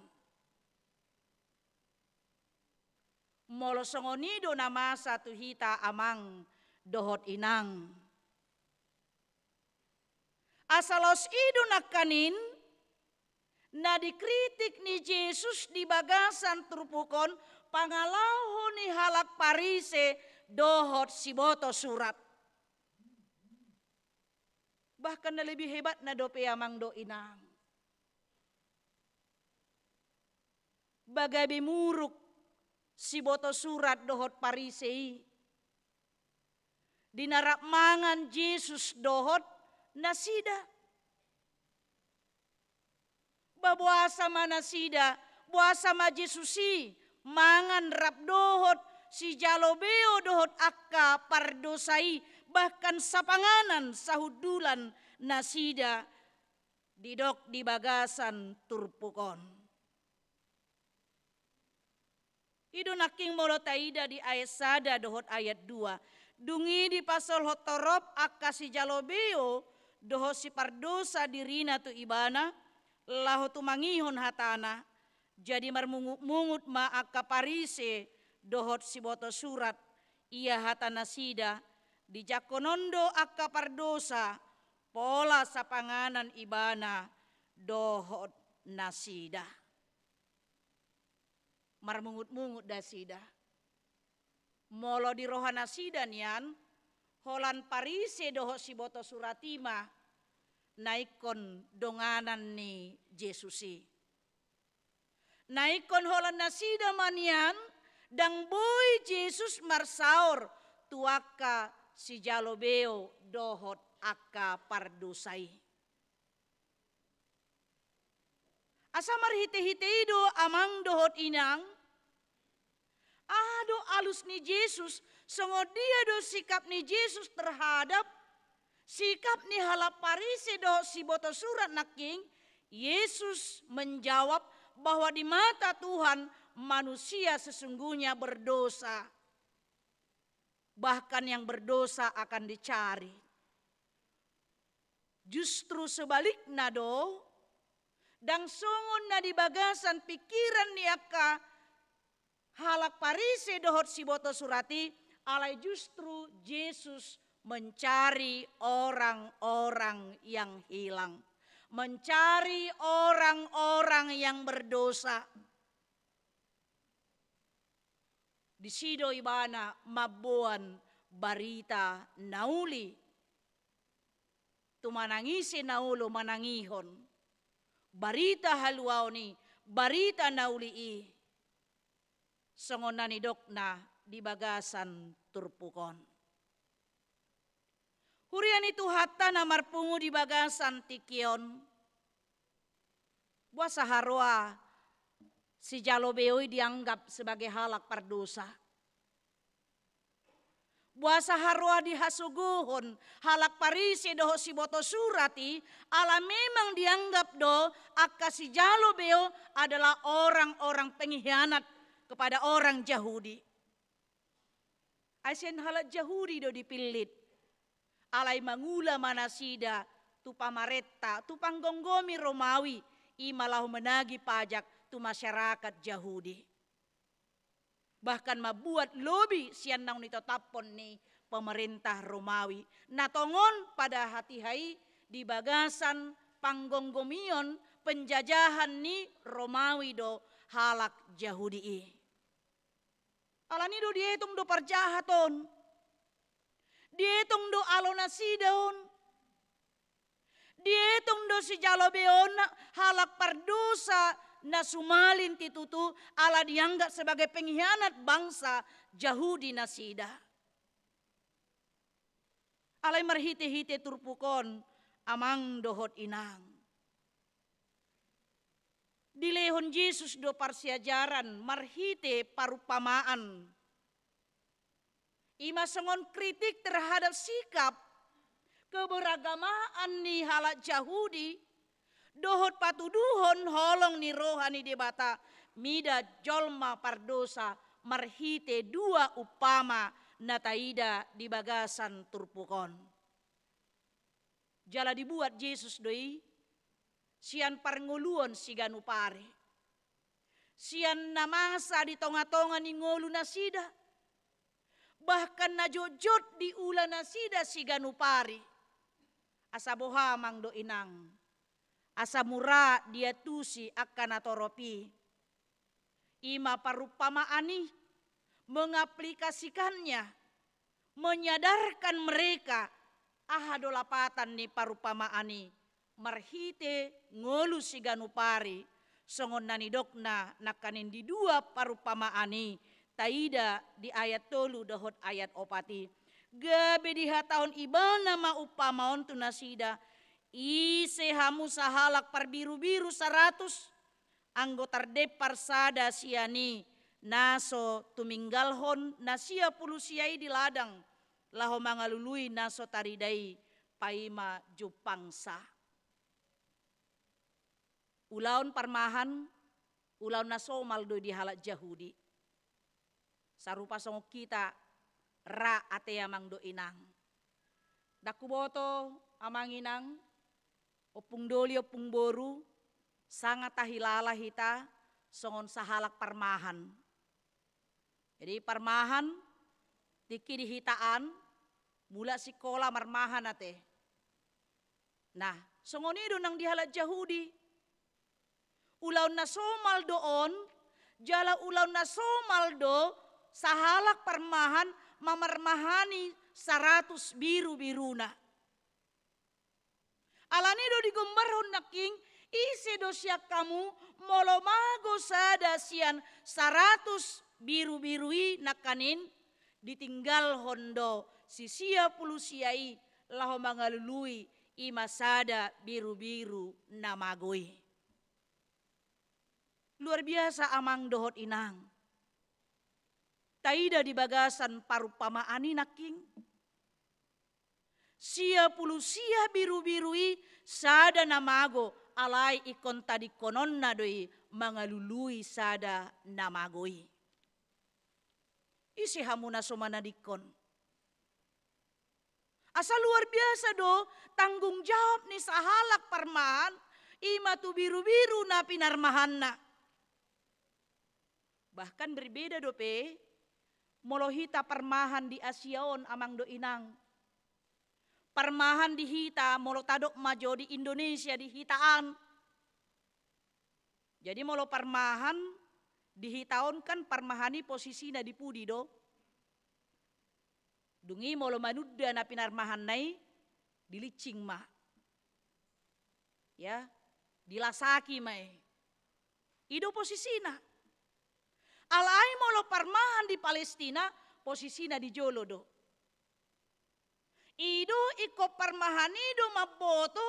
Molosongonido na masa tuhita amang dohot inang. Asalos ido nakanin na dikritik ni Jesus di bagasan turpukon pangalahon ni halak parise dohot siboto surat. Bahkan na lebih hebat na dope amang do inang. Bagabi muruk siboto surat dohot parisei. Dinarap mangan Jesus dohot nasida. Babuasa manasida, buasa ma Jesusi, mangan rap dohot si jalobeo dohot akka pardosai, bahkan sapanganan sahudulan nasida didok di bagasan turpukon. Ido naking molotaida di ayat sada dohot ayat 2. Dungi di pasal hotorop akka si jalobeo dohot si pardosa dirina tu ibana, lahu tu mangihon hatana, jadi marmungut-mungut ma akka parise dohot si boto surat, ia hatana sida, di jakonondo akka pardosa, pola sapanganan ibana dohot nasida. Marmungut-mungut da sida. Molo di rohana sida nian, holan parise dohot si boto suratima, naikon donganan ni Jesusi. Naikon holan nasida manian, dang boy Jesus marsaur tuaka si jalobeo dohot akka pardosai. Asa marhite-hite do amang dohot inang, ado alus ni Jesus, songo dia do sikap ni Jesus terhadap sikap ni halap parise do si boto surat naking, Yesus menjawab bahwa di mata Tuhan manusia sesungguhnya berdosa. Bahkan yang berdosa akan dicari. Justru sebaliknya do, dang songon na di bagasan pikiran niaka halak parise dohot si boto surati, alai justru Yesus mencari orang-orang yang hilang. Mencari orang-orang yang berdosa. Di sido ibana mabuan barita nauli. Tumanangisi naulo manangihon. Barita haluaw ni, barita nauli i. Songon nanidok na di bagasan turpukon. Hurian itu hatta na marpungu di bagasan tikion. Buasa harua si jalobeo dianggap sebagai halak pardosa. Buasa harua dihasuguhon, halak parisi doho si boto surati, ala memang dianggap do akasi jalo beo adalah orang-orang pengkhianat kepada orang Yahudi. Asen halak Yahudi do dipilit, alai mangula manasida, tu pamaretta, tu panggonggomi Romawi, imalahu menagi pajak tu masyarakat Yahudi. Bahkan mabuat lobi sian naun ito tapon ni pemerintah Romawi. Natongon pada hati hai di bagasan panggonggomion penjajahan ni Romawi do halak Yahudi. Alani do dihitung do perjahaton. Dihitung do alonasidaon. Dihitung do si jalobeon halak pardosa na sumalin titutu ala dianggap sebagai pengkhianat bangsa Yahudi nasida. Alai marhite-hite turpukon amang dohot inang. Dilehon Yesus do parsiajaran marhite parupamaan. Ima sengon kritik terhadap sikap keberagamaan ni halak Yahudi. Dohot patuduhon holong ni rohani debata mida jolma pardosa marhite dua upama nataida di bagasan turpukon. Jala dibuat Yesus doi sian parnguluon siganu pare. Sian namasa di tonga-tonga ni ngolu nasida. Bahkan najojot di ula nasida siganu pare. Asaboha mang do inang. Asa mura dia tusi akan atoropi. Ima parupamaani mengaplikasikannya, menyadarkan mereka ahadolapatan ni parupamaani marhite ngolu siganupari songon nanidokna nakanin di dua parupamaani taida di ayat 3 dohot ayat opati. Gabe diha tahun ibana ma upamaon tunasida ise hamu sahalak parbiru-biru 100 anggota depar sada siani naso tuminggalhon nasia pulusiai di ladang laho mangalului naso taridai paima jupangsa. Ulaun parmahan ulaun naso maldo di halak Yahudi. Sarupa songo kita ra ate amang do inang. Dakuboto amang inang opung doli opung boru sangat tahilala hita songon sahalak parmahan. Jadi parmahan tiki dihitaan mula sikola marmahan ate. Nah, songon itu nang dihalak Yahudi. Ulaun nasomal doon, jala ulaun nasomal do sahalak parmahan mamarmahani 100 biru-biruna. Alanido digombarhon naking ise do siak kamu molomago sada sian 100 biru-birui nakanin ditinggal hondo sisia pulusiai laho mangalului ima sada biru-biru namagoi. Luar biasa amang dohot inang. Taida di bagasan parupamaani naking. Sia pulusia biru-birui sada namago alai ikon tadi konon nadoi mangalului sada namagoi. Isi hamuna somana dikon. Asal luar biasa do tanggung jawab ni sahalak parmahan ima tu biru-biru na pinarmahanna. Bahkan berbeda dope molohita parmahan di Asiaon amang do inang. Parmahan di hita molo tadok majo di Indonesia di hitaan. Jadi molo parmahan di hitaon kan parmahani posisinya di pudi do. Dungi molo manudda na pinarmahan nai dilicing mah. Ya, dilasaki mai. Ido posisina. Alai molo parmahan di Palestina posisina di Jolo do. Ido iko parmahanido maboto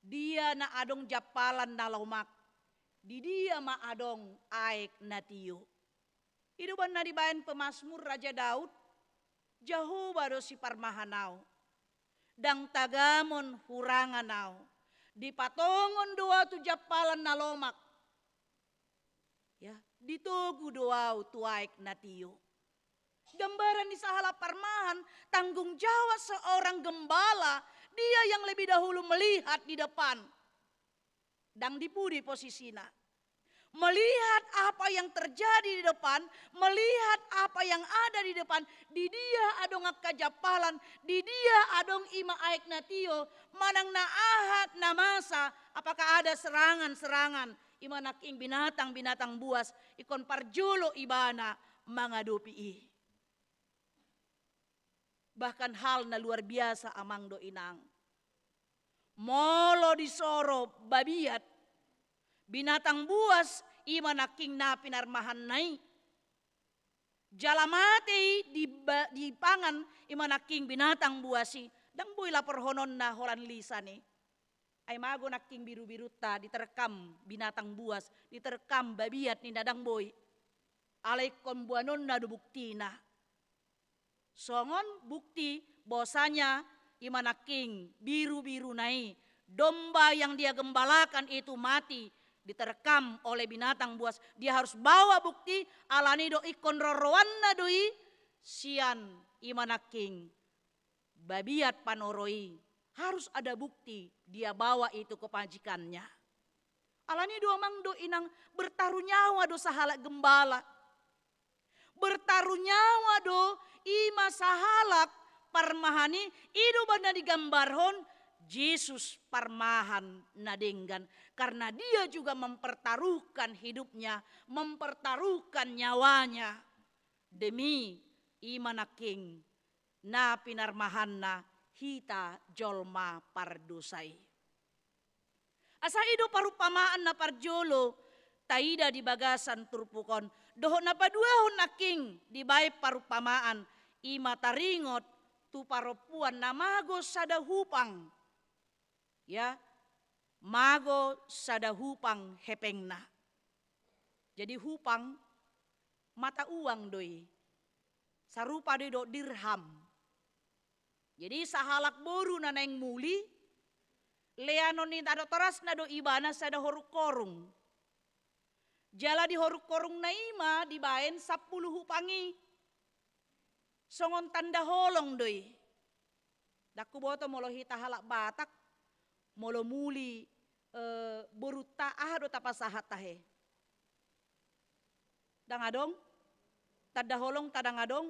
dia na adong japalan na laumak di dia ma adong aek na tiyo. Ido ban na dibayan pemazmur Raja Daud jauh bado si parmahanau. Dang tagamon huranganau. Di patongon doa tu japalan na lomak. Ya, ditugu doa tuaik natio. Gambaran di sahala parmahan, tanggung jawab seorang gembala, dia yang lebih dahulu melihat di depan. Dang dipudi posisinya. Melihat apa yang terjadi di depan, melihat apa yang ada di depan, di dia adong kajapalan, di dia adong ima aik natio, manang naahat namasa, apakah ada serangan-serangan, ima naking binatang-binatang buas, ikon parjulo ibana mangadupi. Bahkan hal na luar biasa amang do inang. Molo disoro babiat, binatang buas ima naking na pinarmahan nai. Jalamate di pangan ima naking binatang buasi. Dang boy lapor honon na holan lisane. Ay mago naking biru-biru ta diterkam binatang buas, diterkam babiat ni dadang boy. Alay kon buanon na do bukti na. Songon bukti bosanya ima naking biru-biru nai. Domba yang dia gembalakan itu mati, diterkam oleh binatang buas. Dia harus bawa bukti alani do ikon rorowanna doi sian imanaking babiat panoroi. Harus ada bukti dia bawa itu ke pajikannya. Alani do amang do inang bertaruh nyawa do sahala gembala. Bertaruh nyawa do ima sahalak parmahani idu banda digambarhon Yesus parmahan nadenggan. Karena dia juga mempertaruhkan hidupnya, mempertaruhkan nyawanya. Demi imanaking na pinarmahanna hita jolma pardosai. Asa ido parupamaan na parjolo, taida di bagasan turpukon. Doho na paduahon naking di baik parupamaan, ima taringot tu paropuan na mago sada hupang. Ya, mago sada hupang hepengna. Jadi hupang mata uang doi. Sarupa doi do dirham. Jadi sahalak boru na neng muli. Leanon ni tado toras na do ibana sada horuk korung. Jala di horuk korung na ima dibaen 10 hupangi. Songon tanda holong doi. Daku boto molo hita halak batak. Molo muli boruta ahado tapasahat tahe. Dangadong, tada holong tadangadong,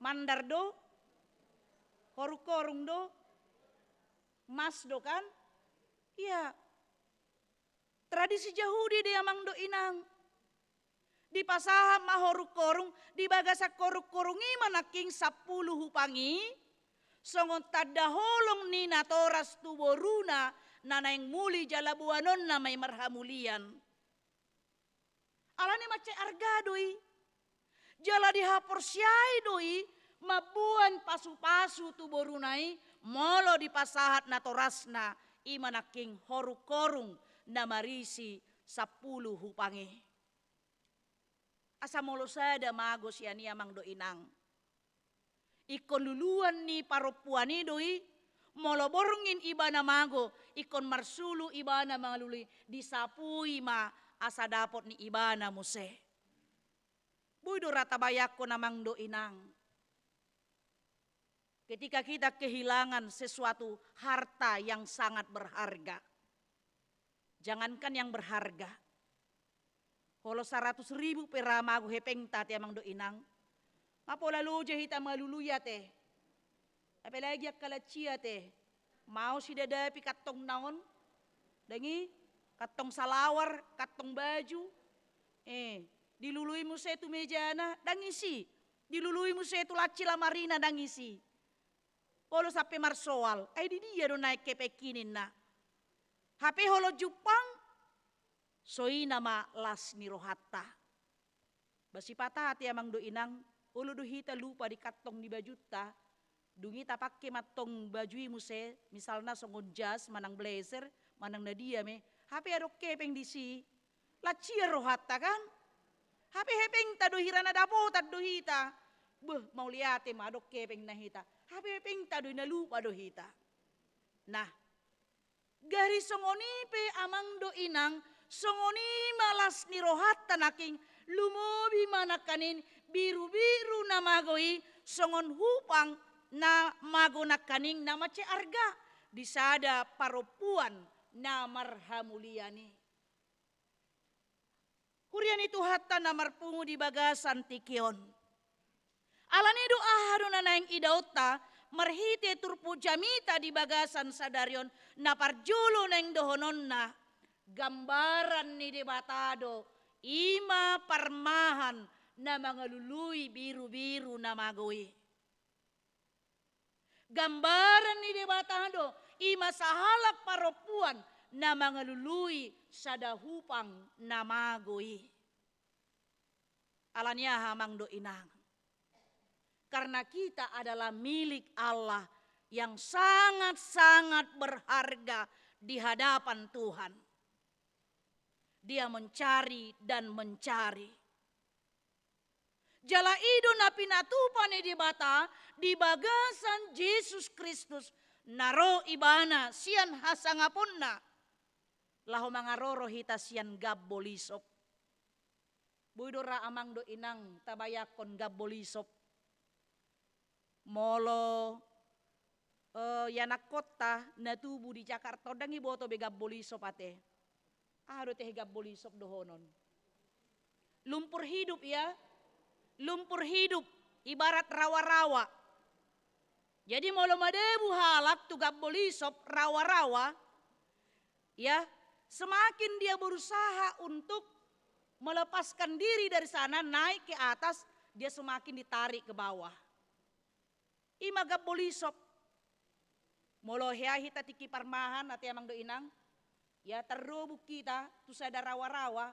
mandar do, korung do, mas do kan? Iya. Tradisi Yahudi dia amang do inang. Di pasaha mahoruk korung, di bagasak koruk korungi manaking 10 hupangi. Songon tada holong ni natoras tuboruna nanaing muli jalabuanon na may marhamulian. Alani mace argadoi. Jala dihapor siai doi mabuan pasu-pasu tuborunai molo di pasahat natorasna imanaking horuk korung na marisi 10 hupangi. Asa molo sada mago siani amang do inang. Ikon luluan ni paropuani doi, molo borongin ibana mago, ikon marsulu ibana mangaluli, disapui ma asa dapot ni ibana muse. Buido rata bayako namang do inang. Ketika kita kehilangan sesuatu harta yang sangat berharga. Jangankan yang berharga. Holo 100.000 pera mago hepeng tati amang do inang. Mapo lalu jahita maluluya te. Apalagi akalacia te. Mau si dadapi katong naon. Dangi katong salawar, katong baju. Dilului mo sa ito mejana, dangisi. Dilului mo sa ito laci lamarina, dangisi. Polo sape marsoal, ay di dia do naik kepekinin na. Hape holo jupang, soi nama las ni rohatta. Basi patah hati amang do inang, ulo do hita lupa di katong di bajuta, dungi tapakke matong bajui muse, misalnya songon jas, manang blazer, manang nadia me, hape adok kepeng di si, lachia rohatta kan, hape hepeng tado hirana dapo tado hita, Mau lihat madok kepeng na hita. Hape peng tado na lupa do hita. Nah, garis songoni pe amang do inang, songoni malas ni rohat tanaking, lumobi manakanin, biru-biru na magoi, songon hupang na mago nakaning na mace arga, disada paropuan na marhamuliani. Kurian itu hatta na marpungu di bagasan tikion. Alanido ahado na naing idauta, marhite turpu jamita di bagasan sadarion, na parjulo naing dohonon na, gambaran ni debatado, ima parmahan na mga lului biru-biru na magoi. Gambaran ni debatado, ima sahalak paropuan na mga lului sadahupang na magoi. Alanya hamang do inang. Karena kita adalah milik Allah yang sangat-sangat berharga di hadapan Tuhan. Dia mencari dan mencari. Jala ido na pinatupan di bata di bagasan Yesus Kristus naro ibana sian hasangaponna. Laho mangaroro hita sian gabbolisop. Buidora amang do inang tabayakon gabbolisop. Molo yanak kota na tubu di Jakarta dangi boto be gabbolisop ate. Ado teh gabbolisop dohonon. Lumpur hidup ya. Lumpur hidup ibarat rawa-rawa. Jadi molo madebu halak tu gabbolisop rawa-rawa ya, semakin dia berusaha untuk melepaskan diri dari sana naik ke atas, dia semakin ditarik ke bawah. Ima gabbolisop molo hea hita tiki parmahan ati amang do inang ya terrobuk kita tu sada rawa-rawa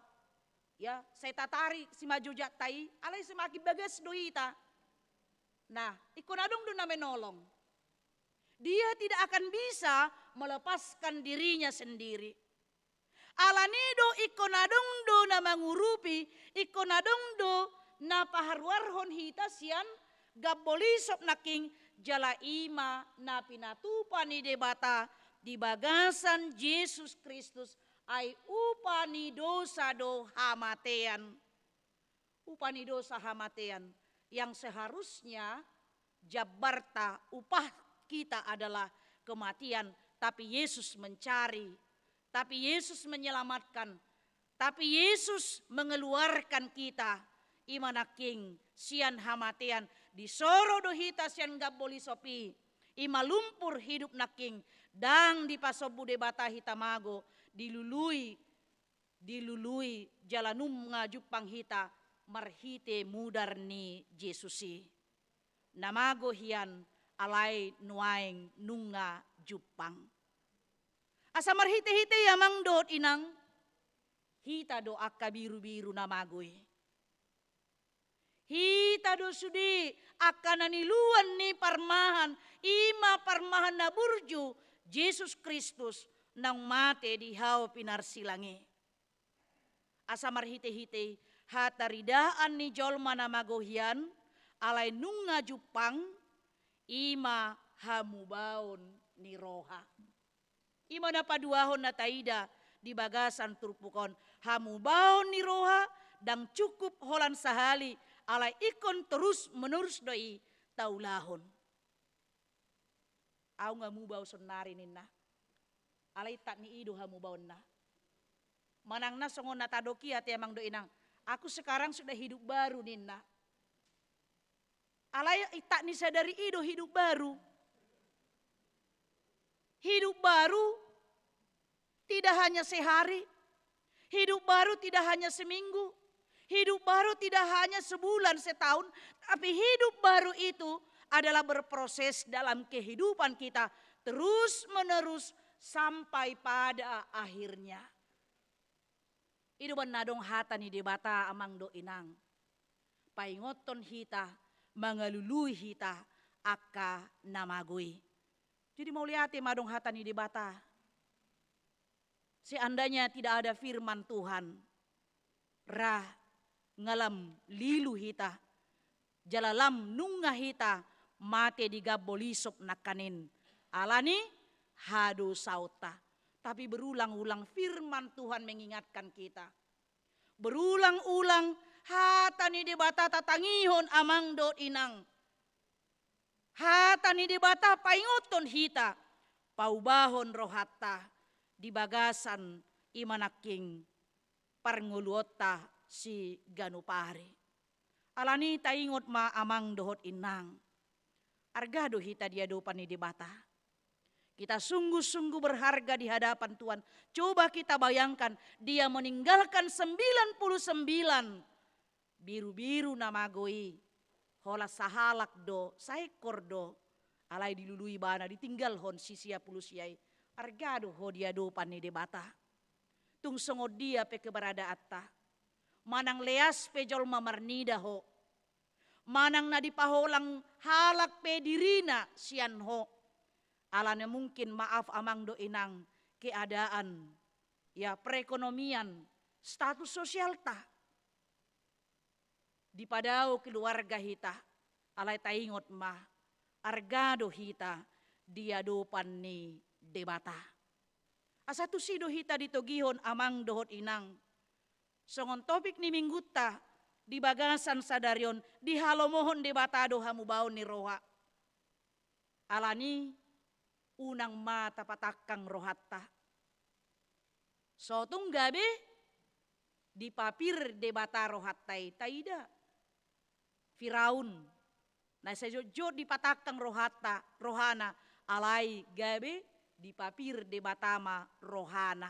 ya saya tatari si maju jatai alai semakin bagas do hita. Nah ikon adong do na menolong, dia tidak akan bisa melepaskan dirinya sendiri. Alanido ikon adong do na mangurupi, ikon adong do na paharwarhon hita sian gabbolisop naking jala ima na pinatupan ni debata di bagasan Yesus Kristus ay upani dosa do hamatean. Upani dosa hamatean yang seharusnya jabarta upah kita adalah kematian, tapi Yesus mencari, tapi Yesus menyelamatkan, tapi Yesus mengeluarkan kita imanaking sian hamatean di soro dohita sian gabbolisopi ima lumpur hidup naking dang di pasobu debata hitamago dilului jalanum ngajupang hita marhite mudar ni Jesusi namago hian alai nuaing nunga jupang asa marhite-hite yamang doot inang hita do akka biru-biru namagoy. Hita do sudi akan niluan ni parmahan, ima parmahan na burju, Yesus Kristus nang mate di hau pinarsilangi. Asa marhite-hite hataridaan ni jolma na magohian, alay nunga jupang, ima hamubaon ni roha. Ima na paduahon na taida di bagasan turpukon, hamubaon ni roha, dang cukup holan sahali, alay ikon terus menerus doi taulahon. Au nga mubaw sonari ninna. Alay tak ni ido hamubaw na. Manang na songon natadoki ati amang doi nang. Aku sekarang sudah hidup baru ninna. Alay itak ni sadari ido hidup baru. Hidup baru tidak hanya sehari. Hidup baru tidak hanya seminggu. Hidup baru tidak hanya sebulan, setahun, tapi hidup baru itu adalah berproses dalam kehidupan kita terus menerus sampai pada akhirnya. Idu banadong hata ni debata amang do inang. Paingoton hita, mangalului hita, akka namagui. Jadi mau lihat madong hata ni debata. Seandainya tidak ada firman Tuhan, ngalam lilu hita, jalalam nunga hita mate digabolisop nakanin. Alani hado sauta. Tapi berulang-ulang firman Tuhan mengingatkan kita. Berulang-ulang hatani debata tatangihon amang do inang. Hatani debata paingoton hita. Paubahon rohata di bagasan imanaking parnguluota si ganupari. Alani taingot ma amang dohot inang. Argado hita dia dopan ni debata. Kita sungguh-sungguh berharga di hadapan Tuhan. Coba kita bayangkan dia meninggalkan 99 biru-biru namagoi. Hola sahalak do, saekor do. Alai dilului bana ditinggal hon sisia pulusiai. Argado ho dia dopan ni debata. Tung songod dia pe keberadaat ta. Manang leas pe jol mamarnida ho. Manang na dipaholang halak pe dirina sian ho. Alana mungkin maaf amang do inang keadaan, ya perekonomian, status sosial ta. Di padao keluarga hita, alay taingot ma, argado hita, dia dopan ni debata. Asa tu sido hita ditogihon amang dohot inang. Songon topik ni mingguta, di bagasan sadarion, di halomohon debata do hamubaon ni roha. Alani, unang mata patakang rohatta. So tung gabi di papir debata rohattai taida. Firaun. Nah sejo di patakang rohatta rohana alai gabi di papir debatama rohana.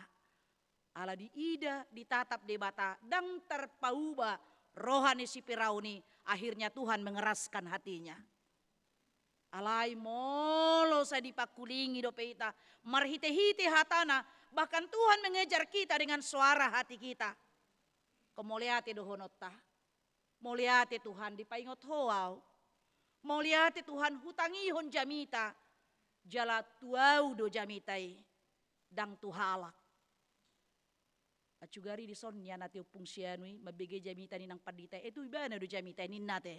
Ala di ida ditatap debata dang terpauba rohani si Firauni. Akhirnya Tuhan mengeraskan hatinya. Alai molo sa dipakulingi do peita. Marhite-hite hatana. Bahkan Tuhan mengejar kita dengan suara hati kita. Kemuliate do honota. Muliate Tuhan dipaingot hoaw. Muliate Tuhan hutangihon jamita. Jala tuau do jamitai. Dang tuhalak. Acugari di sonnya nati upung sianui. Mabige jamita ni nang padita. Itu ibana do jamita ni nate.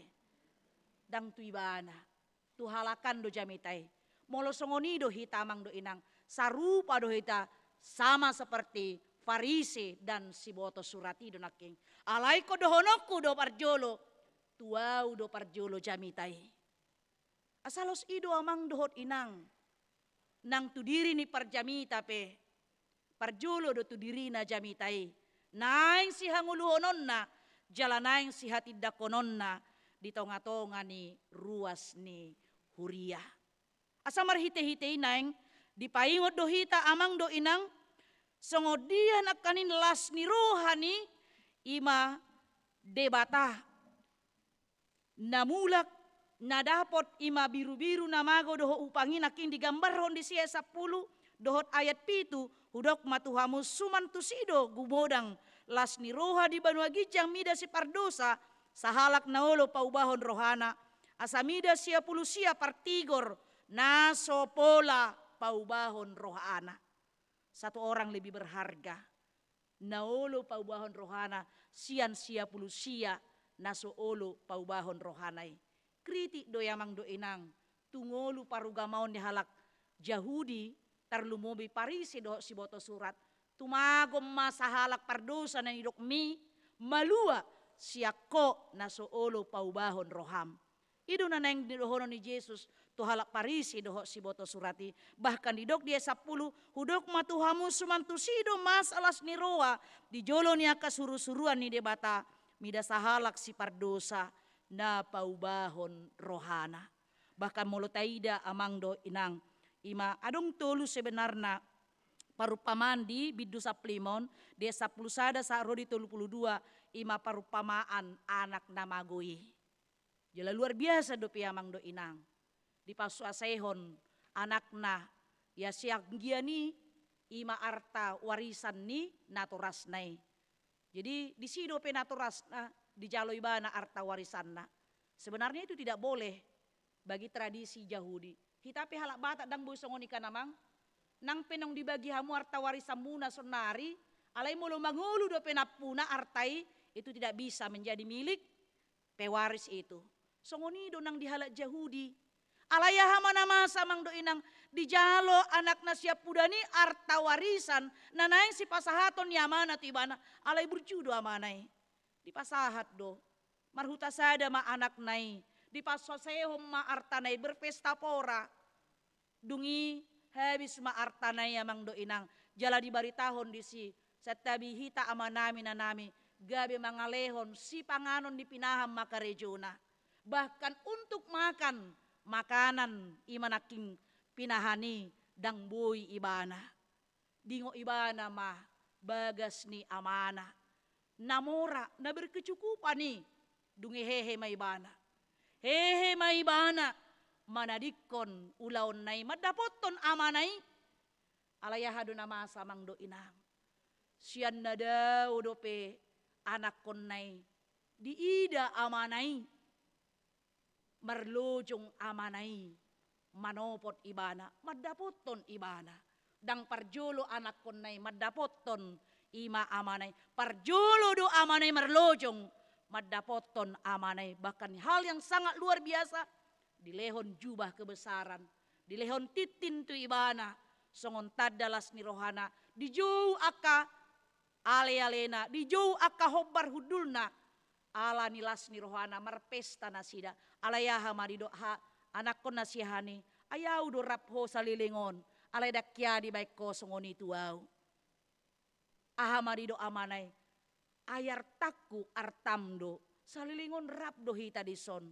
Dang tu ibana. Tuhalakan do jamitai. Molo songoni do hita amang do inang. Sarupa do hita sama seperti Farisi dan si boto surati do naking. Alai ko do honokku do parjolo. Tuau do parjolo jamitai. Asalos ido amang dohot inang. Nang tu diri ni parjamita pe. Parjolo do tu diri na jamitai. Naing si hanguluhonon na. Jalanaing si hatidakonon na. Di tonga-tonga ni ruas ni Huria. Asa marhite-hite inaing dipaingot do hita amang do inang songodian akanin las ni rohani ima debata namulak nadapot ima biru-biru namago doho upangin aking digambarhon di siya 10 dohot ayat 7 hudok matuhamu suman tusido gumodang las ni roha di banua gijang mida si pardosa sahalak naolo paubahon rohana. Asamida sia pulusia partigor naso pola paubahon rohana. Satu orang lebih berharga. Naolo paubahon rohana sian sia pulusia naso olo paubahon rohanai. Kritik do yamang do inang. Tungolu parugamaon ni halak Jahudi tarlumobi Parisi do si boto surat. Tumagom masa halak pardosa na idok mi malua siako naso olo paubahon roham. Ido na nang didohono ni Jesus to halak Parisi doho si boto surati. Bahkan didok dia 10 hudok matuhamu sumantusido mas alas ni roa. Dijolo niya kasuru-suruan ni debata. Mida sahalak si pardosa na paubahon rohana. Bahkan molo taida amang do inang. Ima adong tolu sebenarnya parupamaan di bidu saplimon. Dia 10 sada sa rodi 32 ima parupamaan anak namagoi. Jala luar biasa do piamang do inang. Di pasu asehon anakna ya siak giani ima arta warisan ni naturasnai. Jadi di sido pe naturasna di jalo ibana arta warisanna. Sebenarnya itu tidak boleh bagi tradisi Yahudi. Kita pe halak batak dang bosongoni kanamang nang penong dibagi hamu arta warisan muna sonari alai mulu mangulu do penapuna artai itu tidak bisa menjadi milik pewaris itu. Songonido nang dihalak Yahudi. Alayah mana masa mang do inang dijalo anak na siap pudani arta warisan nanaing si pasahaton yamana tibana alay berjudo amanay. Di pasahat do. Marhuta sada ma anak nai. Di pasosehom ma artanay berpesta pora. Dungi habis ma artanay amang do inang. Jala di baritahon di si. Setabi hita amanami nanami. Gabi mangalehon si panganon dipinaham maka rejona. Bahkan untuk makan makanan imanaking pinahani dang boy ibana. Dingo ibana mah bagas ni amana. Namora na berkecukupan ni dungi hehe maibana. Hehe maibana manadikon ulaon nai madapoton amanay. Alayah na masa mang do inang. Siyan na daw dope anak kon nai diida amanay. Marlojong amanay manopot ibana madapoton ibana. Dang parjolo anak kon nai madapoton ima amanay. Parjolo do amanay marlojong madapoton amanay. Bahkan hal yang sangat luar biasa. Dilehon jubah kebesaran. Dilehon titin tu ibana. Songon tadalas ni rohana. Dijauh aka ale-alena. Dijauh aka hobar hudulna. Ala nilas ni rohana marpesta nasida. Alayaha marido ha anak kon nasihani. Ayaw do rapho salilingon. Alay dakya di baik ko songoni tuaw. Aha marido amanay. Ayar takku artamdo. Salilingon rap do hita dison.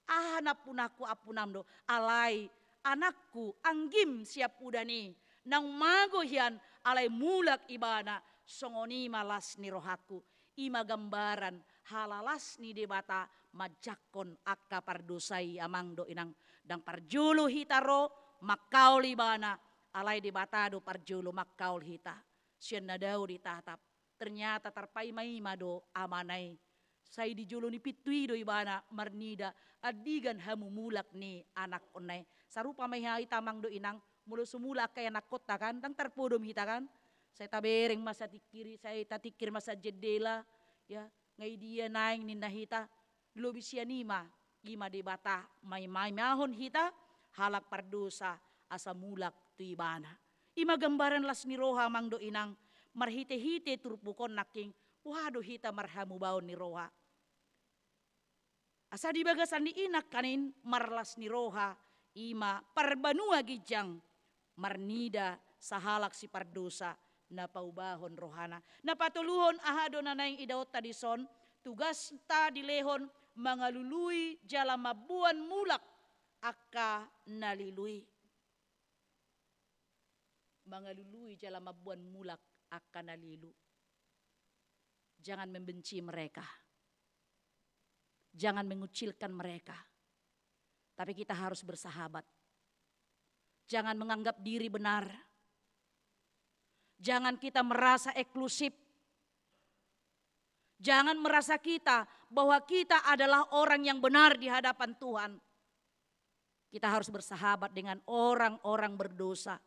Aha napunaku apunamdo. Alay anakku anggim siap udani. Nang magohian alay mulak ibana. Songoni malas ni rohaku. Ima gambaran halalas ni debata majakon akka pardosai amang do inang. Dang parjulu hitaro makaul ibana. Alay debata do parjulu makaul hita. Siyan na daw ditatap. Ternyata tarpaimay mado amanay. Say di julo ni pitui do ibana marnida. Adigan hamumulak ni anak onay. Sarupa may tamang do inang. Mulu sumulak kay anak kota kan. Tang tarpudom hita kan. Saya tabereng masa tikiri. Saya tatikir masa jedela. Ya. Ngay dia naing ninahita. Lubi siya nima. Ima di bata. May mahon hita. Halak pardosa. Asa mulak tu ibana. Ima gambaran las ni roha mang do inang. Marhite-hite turpukon naking. Waduh hita marhamu baon ni roha. Asa di bagasan di inak kanin. Marlas ni roha. Ima parbanua gijang. Marnida sahalak si pardosa. Napaubahon rohana. Napatuluhon ahado na naing idaot tadison. Tugas ta dilehon. Mangalului jala mabuan mulak. Aka nalilui. Mangalului jala mabuan mulak. Aka nalilu. Jangan membenci mereka. Jangan mengucilkan mereka. Tapi kita harus bersahabat. Jangan menganggap diri benar. Jangan kita merasa eksklusif. Jangan merasa kita bahwa kita adalah orang yang benar di hadapan Tuhan. Kita harus bersahabat dengan orang-orang berdosa.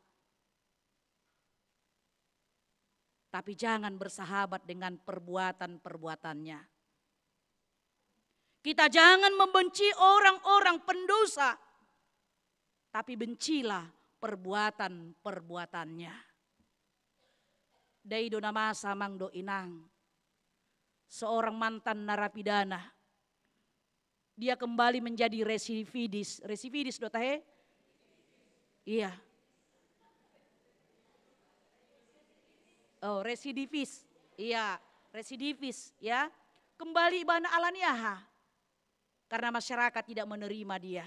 Tapi jangan bersahabat dengan perbuatan-perbuatannya. Kita jangan membenci orang-orang pendosa. Tapi bencilah perbuatan-perbuatannya. Daido nama samang do inang. Seorang mantan narapidana. Dia kembali menjadi residivis. Residivis do tahe? Iya. Oh, residivis. Iya, residivis ya. Kembali ibana alaniaha. Karena masyarakat tidak menerima dia.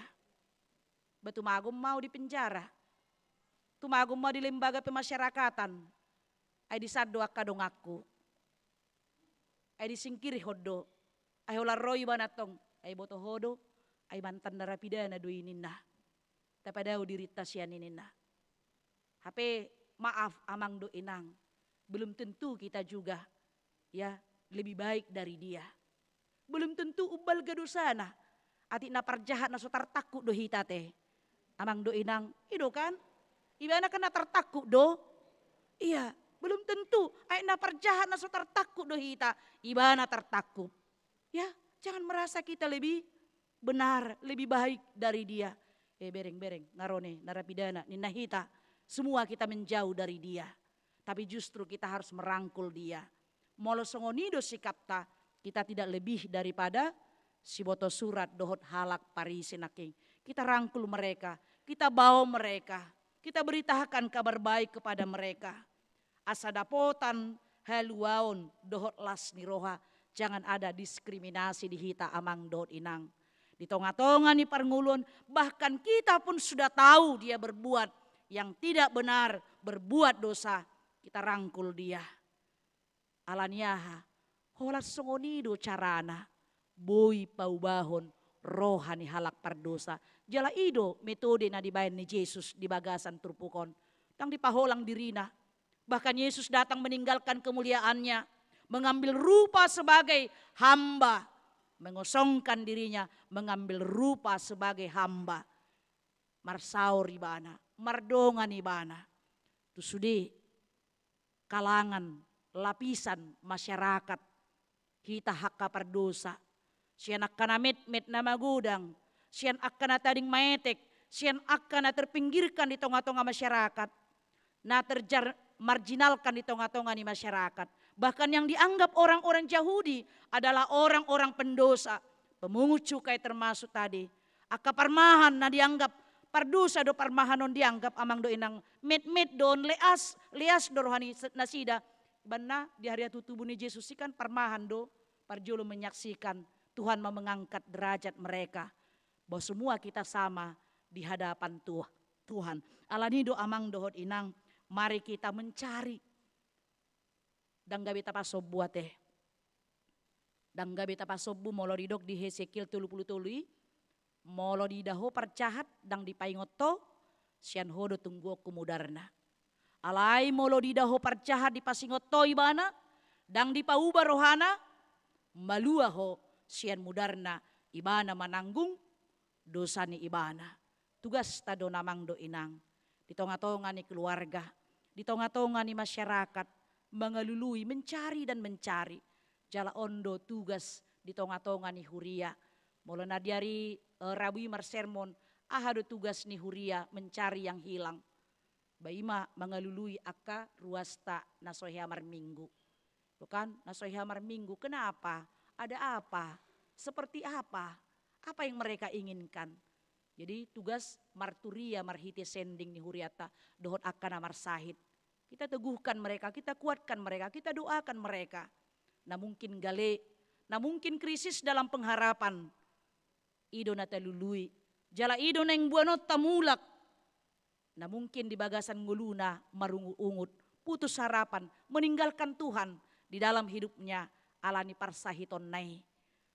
Betumagum mau di penjara. Tumagum mau di lembaga pemasyarakatan. Ay disado akadong aku. Ay disingkiri hodo. Ay holarroy ba natong. Ay boto hodo. Ay mantan narapidana doy nina. Tapadaw dirita siya nina. Hape maaf amang do inang. Belum tentu kita juga ya lebih baik dari dia. Belum tentu ubal gadusana. Ati na parjahat na so tartakuk do hita teh. Amang do inang. Ido kan? Ibana kan na tartakuk do. Iya. Belum tentu, ay na parjahat na so tartakuk do hita, iba na tartakuk. Ya, jangan merasa kita lebih benar, lebih baik dari dia. Bereng-bereng, ngarone, narapidana, ninahita, semua kita menjauh dari dia. Tapi justru kita harus merangkul dia. Molo songonido sikapta, kita tidak lebih daripada si boto surat dohot halak parisi naking. Kita rangkul mereka, kita bawa mereka, kita beritakan kabar baik kepada mereka. Asa dapotan haluaon dohot las niroha, jangan ada diskriminasi di hita amang dohot inang. Di tonga-tonga ni parngulun, bahkan kita pun sudah tahu dia berbuat yang tidak benar, berbuat dosa, kita rangkul dia. Alaniaha, holas songonido carana, boy paubahon, rohani halak pardosa. Jala ido metode na dibayan ni Yesus di bagasan turpukon. Tang dipaholang dirina. Bahkan Yesus datang meninggalkan kemuliaannya, mengambil rupa sebagai hamba, mengosongkan dirinya, mengambil rupa sebagai hamba. Marsaur ibana, mardongan ibana. Itu sudah kalangan, lapisan masyarakat, kita hakka pardosa. Siyan akan met na magudang, siyan akan tading maetek, siyan akan terpinggirkan di tengah-tengah masyarakat, na marginalkan di tengah-tengah ni masyarakat. Bahkan yang dianggap orang-orang Yahudi adalah orang-orang pendosa, pemungut cukai termasuk tadi. Aka parmahan na dianggap pardosa do parmahanon dianggap amang do inang met don leas do rohani nasida. Bana di hari tutubu ni Yesus ikan parmahan do parjolo menyaksikan Tuhan mau mengangkat derajat mereka. Bahwa semua kita sama di hadapan Tuhan. Alanido amang dohot inang, mari kita mencari. Danggabi tapasob buat Danggabi tapasobu molo didok di Hesekiel 33, molo didaho percahat dang dipaingoto, sian hodo tunggu kumudarna. Alai molo didaho percahat dipasingoto ibana, dang dipauba rohana, maluaho sian mudarna ibana mananggung dosa ni ibana. Tugas tado namang do inang. Di tonga-tonga ni keluarga, di tonga-tonga ni masyarakat, mengelului, mencari dan mencari. Jala ondo tugas di tonga-tonga ni huria. Mula na diari rawi marsermon, ahado tugas ni huria mencari yang hilang. Baima mengelului akka ruasta nasohiamar minggu. Bukan nasohiamar minggu, kenapa? Ada apa? Seperti apa? Apa yang mereka inginkan? Jadi tugas marturia marhite sending ni huriata dohot akan amar sahid. Kita teguhkan mereka, kita kuatkan mereka, kita doakan mereka. Nah mungkin gale, nah mungkin krisis dalam pengharapan. Ido na talului, jala ido na yang buanot tamulak. Nah mungkin di bagasan nguluna marungu-ungut, putus harapan, meninggalkan Tuhan di dalam hidupnya. Alani parsahiton nai.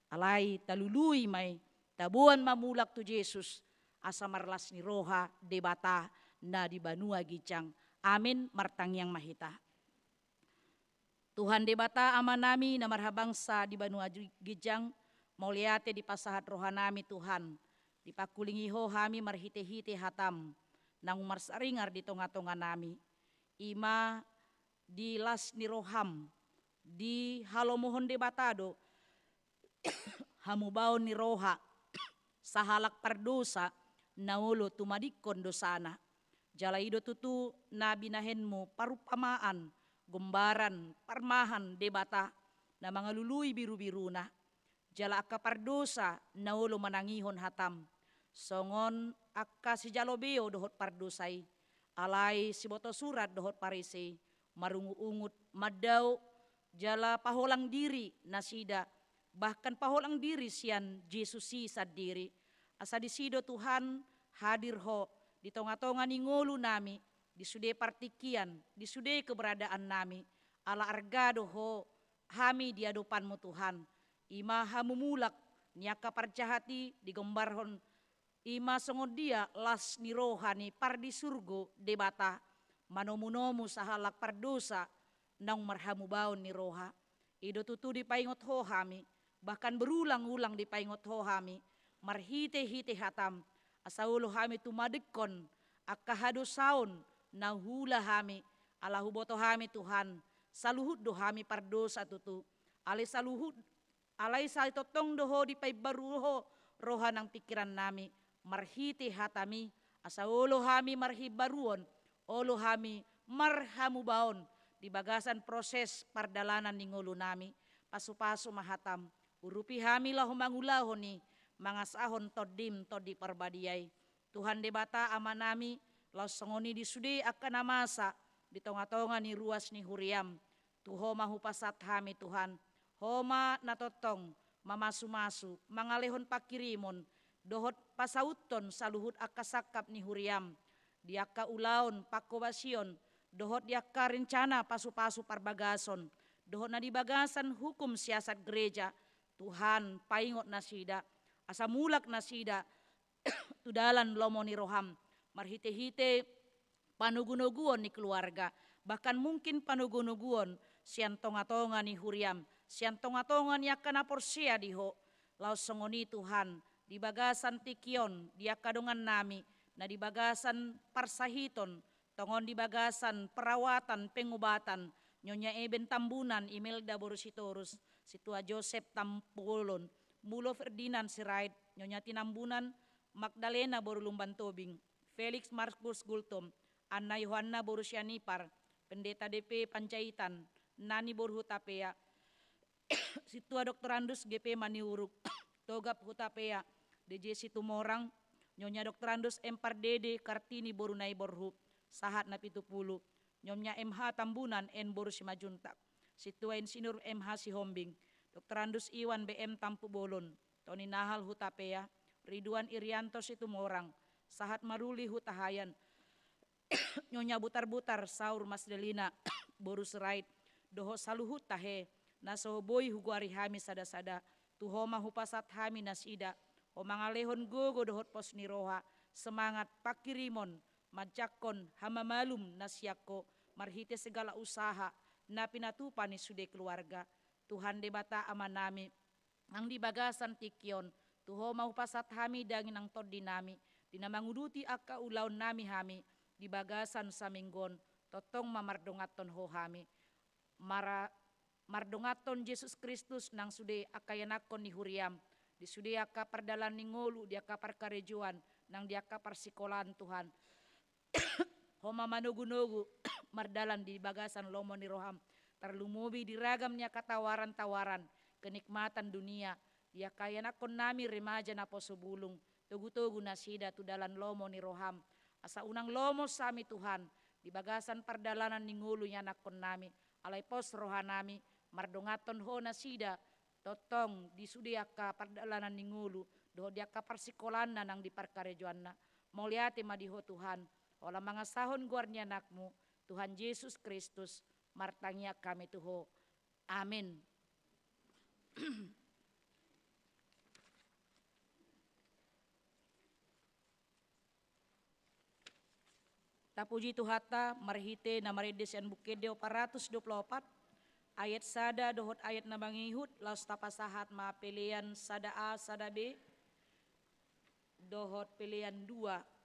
Alai talului may, tabuan mamulak tu Yesus. Asa marlas ni roha debata na di Banua Gijang. Amin martang yang mahita. Tuhan debata amanami na marhabangsa di Banua Gijang. Mauliate di pasahat rohanami Tuhan. Di pakulingiho hami marhite-hite hatam. Nang marsaringar di tonga-tonga nami. Ima di las ni roham. Di halomohon debatado. Hamubaon ni roha. Sahalak pardosa. Naulo tumadikon dosana. Jalaido tutu na binahenmu parupamaan, gombaran, parmahan, debata, na mga luluy biru-biruna. Jala akka pardosa, naulo manangihon hatam. Songon akka si jalobeo dohot pardosay. Alay si boto surat dohot parisay. Marungu-ungut, madaw, jala paholang diri nasida. Bahkan paholang diri siyan Jesus sad diri. Asa disido Tuhan hadir ho di tonga-tonga ni ngolu nami, di sude partikian, di sude keberadaan nami, ala argado ho, hami di hadapanmu Tuhan, ima hamumulak, niaka parjahati, digombarhon, ima songodia las ni rohani, pardi surgo, debata, manomu-nomu sahalak pardosa, nang marhamubaon ni roha, ido tutu di paingot ho hami, bahkan berulang-ulang di paingot ho hami, marhite-hite hatam, asaulo hami tumadikon, akahado saon, nahula hami, alahu boto hami Tuhan, saluhud do hami pardosa tutu, alay saluhud, alay sa totong doho di pay baruho, rohanang pikiran nami, marhiti hatami, asa olo hami marhibaruon, olo hami marhamu baon, di bagasan proses pardalanan ning ulo nami, pasu-pasu mahatam, urupi hami lahu mangulahon ni, mangasahon todim todi parbadiay. Tuhan debata amanami, lau songoni di sudi akan amasa, di tonga-tonga ni ruas ni huriam, tuho mahupasat hami Tuhan, homa natotong, mamasu-masu, mangalehon pakirimon, dohot pasauton saluhut akasakap ni huriam, diaka ulaon pakobasion, dohot diaka rencana pasu-pasu parbagason, dohot na dibagasan hukum siasat gereja, Tuhan paingot nasida, asa mulak nasida, tudalan lomo ni roham, marhite-hite panugunuguon ni keluarga, bahkan mungkin panugunuguon sian tonga-tonga ni huriam, sian tonga-tonga ni akan aporsia diho, lau songoni Tuhan, di bagasan tikion, dia kadongan nami, na di bagasan parsahiton, tongon di bagasan perawatan, pengobatan, nyonya Eben Tambunan, Imelda Borusitorus, situa Joseph Tampulon, Mulo Ferdinand Sirait, nyonya Tinambunan, Magdalena Borulumban Tobing, Felix Marcus Gultom, Anna Yohanna Borusianipar, Pendeta DP Pancaitan, Nani Borhutapea, situa Dr. Andus GP Maniuruk, Togap Hutapea, DJ Situmorang, Nyonya Dr. Andus Empar Dede Kartini Borunai Borhu, Sahat Napitupulu, Nyonya MH Tambunan N Borusimajuntak, situa Insinyur MH Sihombing, Dr. Andus Iwan BM Tampu Bolon, Tony Nahal Hutapea, Ridwan Irianto Situmorang, Sahat Maruli Hutahayan, Nyonya Butar-Butar Saur Masdelina Boru Serait, Doho Saluhut Tahe, Nasohoboi Huguari Hami Sada-sada, Tuhoma Hupasat Hami Nasida, Omangalehon Gogo Dohot Pos Niroha, semangat pakirimon, majakon, hamamalum nasyako, marhite segala usaha, na pinatupan ni sude keluarga, Tuhan debata amanami, ang dibagasan tikion, tuho mahupasat hami dangin ang tod dinami, dinamanguduti akka ulaw nami hami, dibagasan sa minggon, totong mamardongaton ho hami, mardongaton Jesus Kristus nang sude akayanakon ni huriam, di sude aka pardalan ni ngolu, di aka parkarejuan, nang di aka parsikolan Tuhan, homa manugu-nugu, mardalan di bagasan lomo ni roham, terlumubi di ragamnya katawaran-tawaran, kenikmatan dunia, dia kaya nakon nami remaja na posobulung, tugu-tugu nasida tudalan lomo ni roham, asa unang lomo sami Tuhan, di bagasan pardalanan ni ngulu nya nakon nami, alay pos rohanami, mardongaton ho nasida, totong di sudiaka pardalanan ni ngulu, doho diaka parsikolan na nang di parkarejuan na, mauliati madiho Tuhan, olah mga sahon guarnya nakmu, Tuhan Yesus Kristus, martangnya kami tuho. Amin. Tapuji Tuhata, marhite na marides yan bukideo 424, ayat sada dohot ayat na bangihut, laus tapasahat mapilian sada A, sada B, dohot pilihan 2.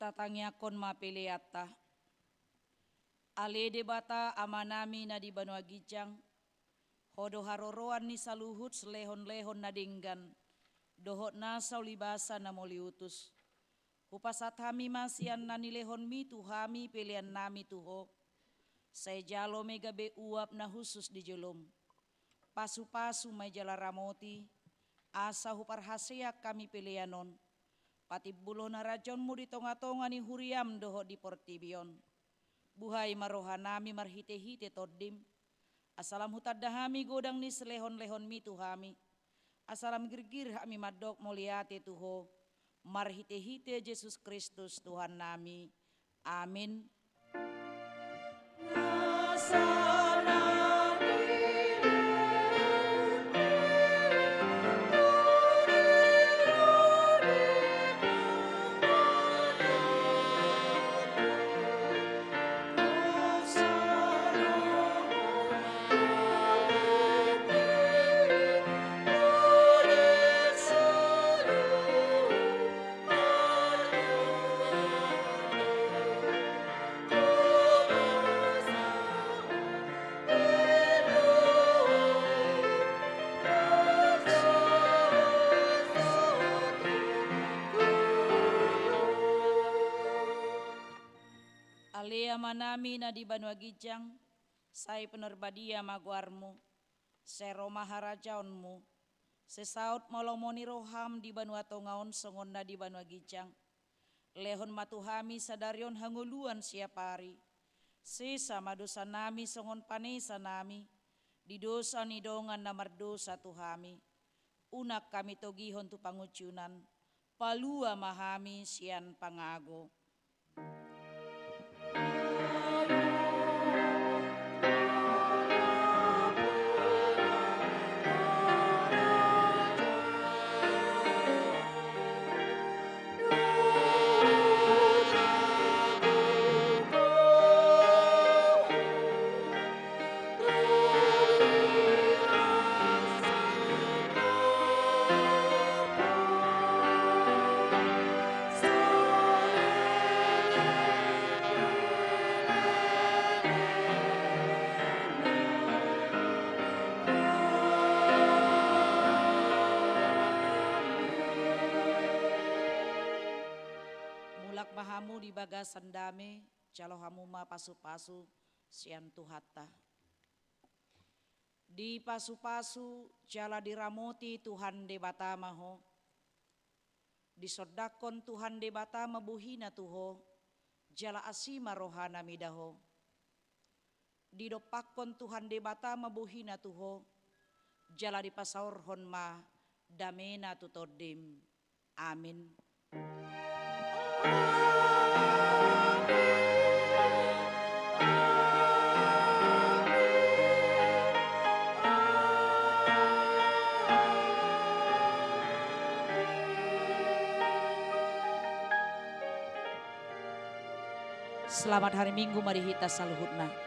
Tatangyakon mapiliata. Ale debata amanami na di Banua Gijang, hodo haroroan ni saluhut selehon-lehon na dinggan, dohot na saulibasa na moliutus. Hupasat hami masian na nilehon mi tuhami pilihan nami tuho, saya jalo megabe uap na khusus di jelum. Pasu-pasu may jala ramoti, asa huparhaseak kami pilihanon. Pati bulo na rajonmu di tonga-tonga ni huriam doho di portibion. Buhay marohanami marhite-hite toddim. Asalam hutadahami godang ni selehon-lehon mi tuhami. Asalam girgir hami madok moliate tuho. Marhite-hite Yesus Kristus Tuhan nami. Amin. Alea manami na di Banua Gijang, say penerbadia maguarmu, sero maharajaonmu, sesaut molomoni roham di Banua Tongaon songon na di Banua Gijang, lehon matuhami sadarion hanguluan siapari, sisa madosa nami songon panesa nami, di dosa nidongan na mardosa tuhami, unak kami togihon tu pangucunan, palua mahami sian pangago. Mahamu di bagasan dame, calo hamuma pasu-pasu sian tuhata. Di pasu-pasu jala diramoti Tuhan de batamaho. Di sodakon Tuhan de batama buhina tuho, jala asima rohana midaho. Di dopakon Tuhan de batama buhina tuho, jala di pasaurhon ma damena tutodim. Amin. Selamat hari Minggu, mari kita saluhutna.